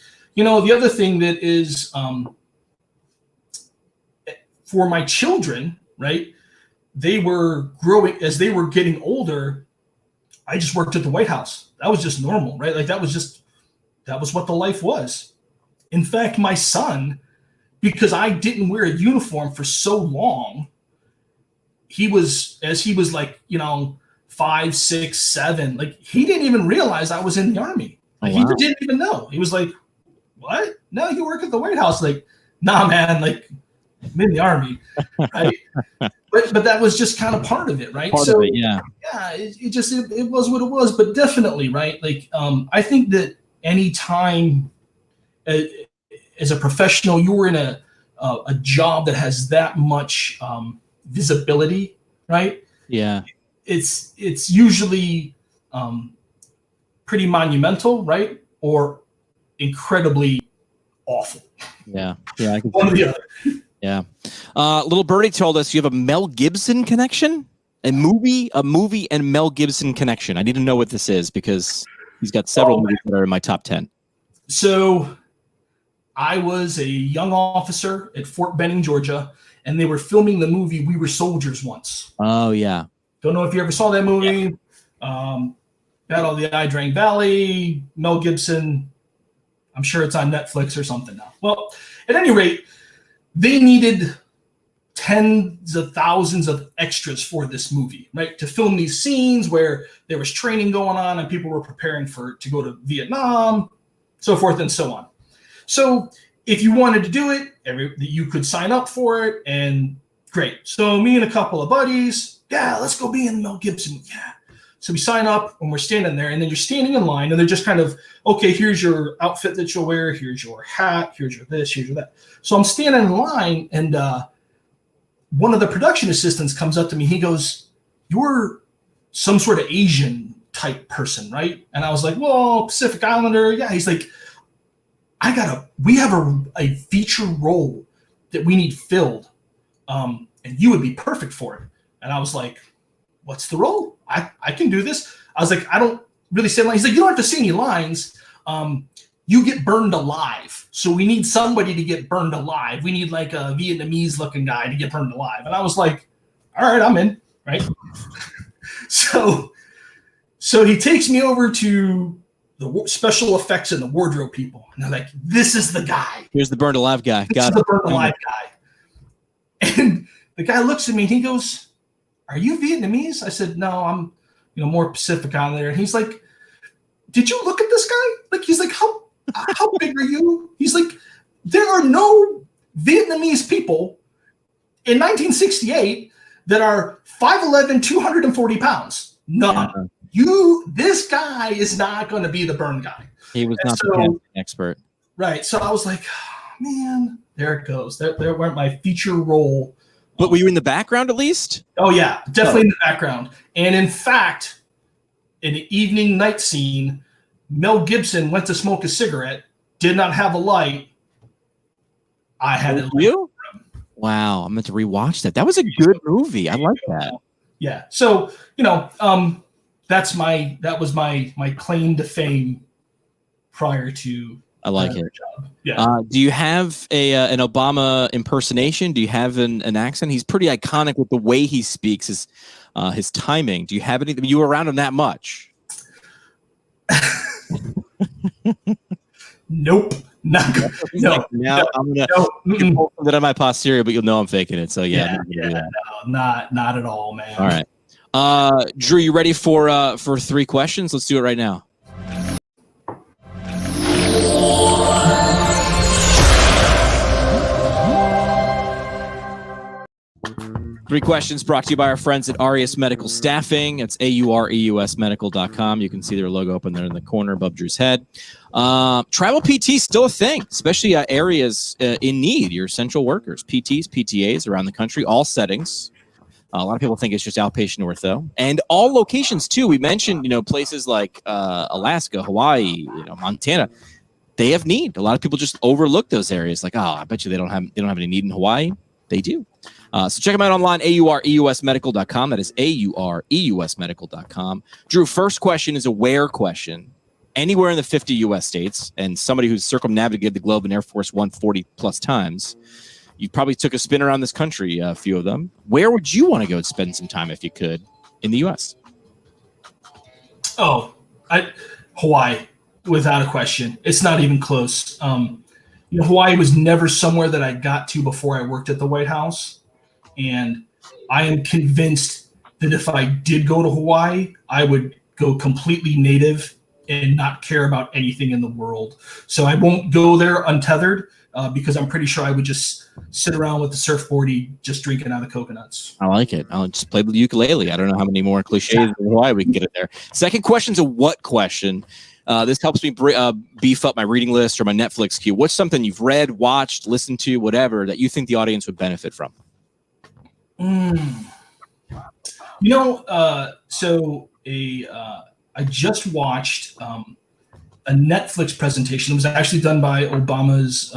other thing that is for my children, right? They were growing as they were getting older. I just worked at the White House. That was just normal, right? Like that was what the life was. In fact, my son, because I didn't wear a uniform for so long, he was like, 5, 6, 7, like he didn't even realize I was in the Army. Like, He didn't even know. He was like, what? No, you work at the White House. Like, nah, man, like I'm in the Army. Right. But that was just kind of part of it. Right. Part of it, yeah. Yeah, it was what it was, but definitely, right. Like, I think that any time as a professional, you were in a job that has that much visibility, right? Yeah. It's usually pretty monumental, right? Or incredibly awful. Yeah. Yeah. I can One or the other. Yeah. Little Birdie told us you have a Mel Gibson connection, a movie and Mel Gibson connection. I need to know what this is because he's got several movies that are in my top 10. So I was a young officer at Fort Benning, Georgia, and they were filming the movie We Were Soldiers Once. Oh, yeah. Don't know if you ever saw that movie. Yeah. Battle of the Idrang Valley, Mel Gibson. I'm sure it's on Netflix or something now. Well, at any rate, they needed tens of thousands of extras for this movie, right? To film these scenes where there was training going on and people were preparing to go to Vietnam, so forth and so on. So if you wanted to do it, you could sign up for it, and great. So me and a couple of buddies, yeah, let's go be in Mel Gibson. Yeah. So we sign up and we're standing there, and then you're standing in line, and they're just kind of, okay, here's your outfit that you'll wear. Here's your hat. Here's your this. Here's your that. So I'm standing in line, and one of the production assistants comes up to me. He goes, you're some sort of Asian type person, right? And I was like, well, Pacific Islander, yeah. He's like, we have a feature role that we need filled, and you would be perfect for it. And I was like, what's the role? I can do this. I was like, I don't really say lines. He's like, you don't have to say any lines. You get burned alive. So we need somebody to get burned alive. We need like a Vietnamese looking guy to get burned alive. And I was like, all right, I'm in, right? So he takes me over to the special effects and the wardrobe people. And they're like, this is the guy. Here's the burned alive guy. This is the burned alive guy. And the guy looks at me and he goes, are you Vietnamese? I said, no, I'm more Pacific Islander. And he's like, did you look at this guy? Like, he's like, how big are you? He's like, there are no Vietnamese people in 1968 that are 5'11", 240 pounds. None. This guy is not going to be the burn guy. He was not the expert. Right. So I was like, oh, man, there it goes. There went my feature role. But were you in the background at least? Oh, yeah, definitely in the background. And in fact, in the evening night scene, Mel Gibson went to smoke a cigarette, did not have a light. I had it. You? Wow, I'm meant to rewatch that. That was a good movie. I like that. Yeah. So, that was my claim to fame prior to I like it. job. Yeah. Do you have an Obama impersonation? Do you have an accent? He's pretty iconic with the way he speaks, his timing. Do you have anything? You were around him that much? Nope. Not good. No. Now I'm gonna pull that on my posterior, but you'll know I'm faking it. So yeah, not at all, man. All right, Drew, you ready for 3 questions? Let's do it right now. Three questions brought to you by our friends at Aureus Medical Staffing. It's AUREUSmedical.com. You can see their logo up in there in the corner above Drew's head. Travel PT is still a thing, especially areas in need. Your essential workers, PTs, PTAs around the country, all settings. A lot of people think it's just outpatient ortho, and all locations too. We mentioned, places like Alaska, Hawaii, Montana. They have need. A lot of people just overlook those areas. Like, I bet you they don't have any need in Hawaii. They do. So check them out online, AUREUSmedical.com. That is AUREUSmedical.com. Drew, first question is a where question. Anywhere in the 50 U.S. states, and somebody who's circumnavigated the globe in Air Force One 40 plus times, you probably took a spin around this country, a few of them. Where would you want to go and spend some time if you could in the U.S.? Hawaii, without a question. It's not even close. Hawaii was never somewhere that I got to before I worked at the White House. And I am convinced that if I did go to Hawaii, I would go completely native and not care about anything in the world. So I won't go there untethered because I'm pretty sure I would just sit around with the surfboardy, just drinking out of coconuts. I like it. I'll just play with the ukulele. I don't know how many more cliches in Hawaii we can get it there. Second question's a what question. This helps me beef up my reading list or my Netflix queue. What's something you've read, watched, listened to, whatever, that you think the audience would benefit from? I just watched a Netflix presentation. It was actually done by Obama's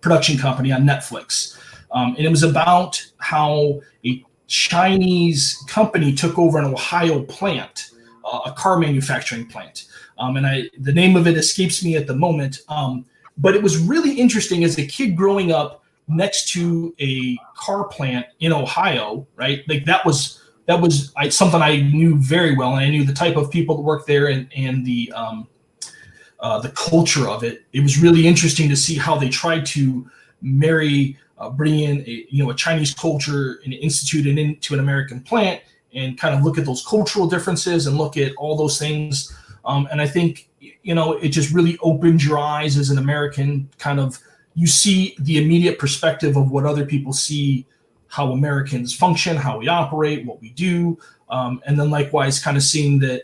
production company on Netflix. And it was about how a Chinese company took over an Ohio plant, a car manufacturing plant. The name of it escapes me at the moment. But it was really interesting as a kid growing up next to a car plant in Ohio, right? Like that was something I knew very well, and I knew the type of people that work there and the culture of it. It was really interesting to see how they tried to marry, bring in a Chinese culture and institute it into an American plant, and kind of look at those cultural differences and look at all those things. And I think it just really opened your eyes as an American. Kind of you see the immediate perspective of what other people see, how Americans function, how we operate, what we do, and then likewise kind of seeing that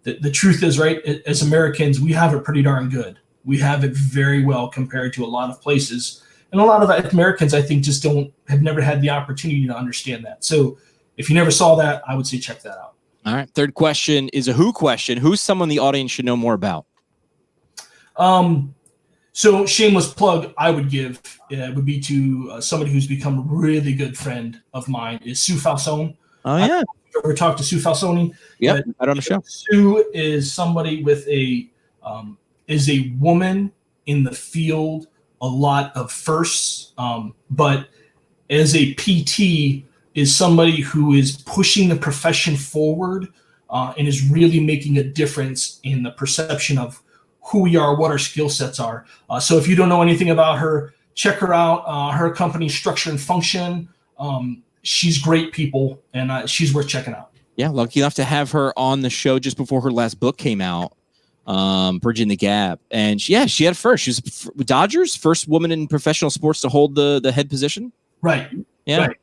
the truth is, right, as Americans, we have it pretty darn good. We have it very well compared to a lot of places. And a lot of Americans, I think, just have never had the opportunity to understand that. So if you never saw that, I would say check that out. All right. Third question is a who question. Who's someone the audience should know more about? So shameless plug I would give would be to somebody who's become a really good friend of mine is Sue Falsone. Oh, yeah. I've ever talked to Sue Falsone. Yeah, right on the show. Sue is somebody with is a woman in the field, a lot of firsts, but as a PT is somebody who is pushing the profession forward and is really making a difference in the perception of who we are, what our skill sets are. So if you don't know anything about her, check her out. Her company, Structure and Function. She's great people, and she's worth checking out. Yeah, lucky enough to have her on the show just before her last book came out, Bridging the Gap. And she had first. She was Dodgers' first woman in professional sports to hold the head position. Right. Yeah. Right.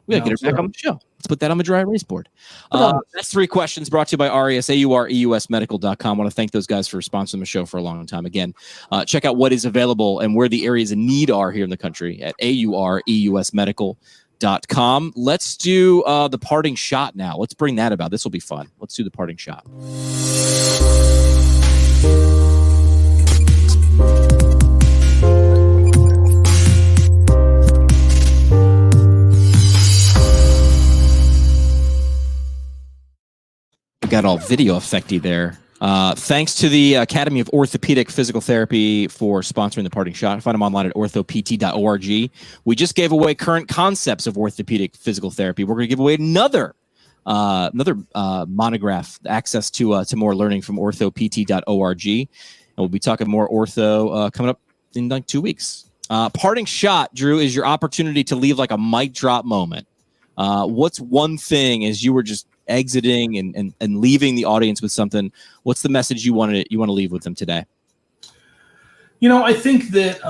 We gotta get her back on the show. Let's put that on the dry erase board. That's 3 questions brought to you by AUREUSmedical.com. I want to thank those guys for sponsoring the show for a long time. Again, check out what is available and where the areas of need are here in the country at AUREUSmedical.com. Let's do the parting shot now. Let's bring that about. This will be fun. Let's do the parting shot. Got all video effecty there. Thanks to the Academy of Orthopedic Physical Therapy for sponsoring the parting shot. Find them online at orthopt.org. We just gave away current concepts of orthopedic physical therapy. We're going to give away another monograph, access to more learning from orthopt.org. And we'll be talking more ortho coming up in like 2 weeks. Parting shot, Drew, is your opportunity to leave like a mic drop moment. What's one thing as you were just exiting and leaving the audience with something? What's the message you want to leave with them today? I think that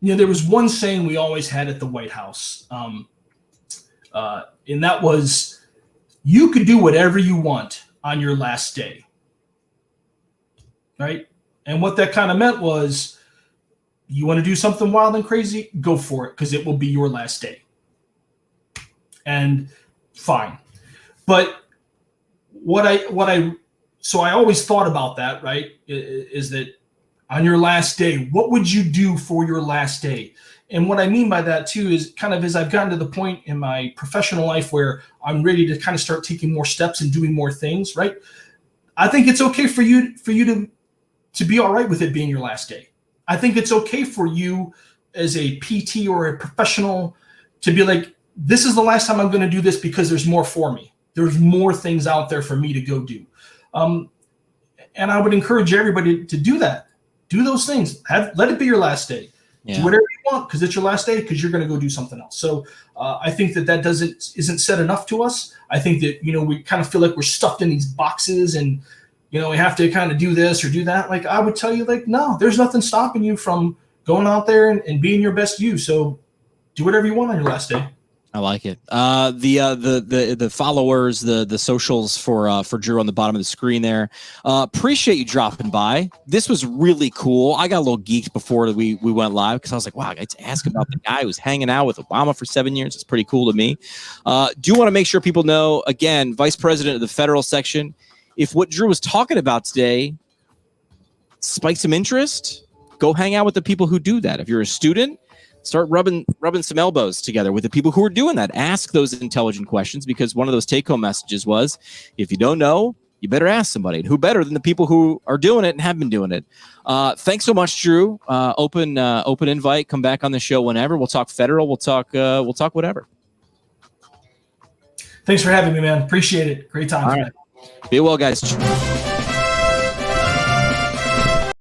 there was one saying we always had at the White House, and that was, you could do whatever you want on your last day, right? And what that kind of meant was, you want to do something wild and crazy, go for it, because it will be your last day. And fine. But so I always thought about that, right? Is that on your last day, what would you do for your last day? And what I mean by that too is kind of as I've gotten to the point in my professional life where I'm ready to kind of start taking more steps and doing more things, right? I think it's okay for you to be all right with it being your last day. I think it's okay for you as a PT or a professional to be like, this is the last time I'm going to do this because there's more for me. There's more things out there for me to go do. And I would encourage everybody to do that. Do those things. Let it be your last day. Yeah. Do whatever you want because it's your last day because you're going to go do something else. So I think that isn't said enough to us. I think that, we kind of feel like we're stuffed in these boxes and, we have to kind of do this or do that. Like I would tell you, like, no, there's nothing stopping you from going out there and being your best you. So do whatever you want on your last day. I like it. The followers, the socials for Drew on the bottom of the screen there. Appreciate you dropping by. This was really cool. I got a little geeked before we went live because I was like, wow, I got to ask about the guy who's hanging out with Obama for 7 years. It's pretty cool to me. Do want to make sure people know, again, Vice President of the Federal Section, if what Drew was talking about today spikes some interest, go hang out with the people who do that. If you're a student, start rubbing some elbows together with the people who are doing that. Ask those intelligent questions because one of those take-home messages was, if you don't know, you better ask somebody. And who better than the people who are doing it and have been doing it? Thanks so much, Drew. Open invite. Come back on the show whenever. We'll talk federal. We'll talk whatever. Thanks for having me, man. Appreciate it. Great time. All right. Be well, guys.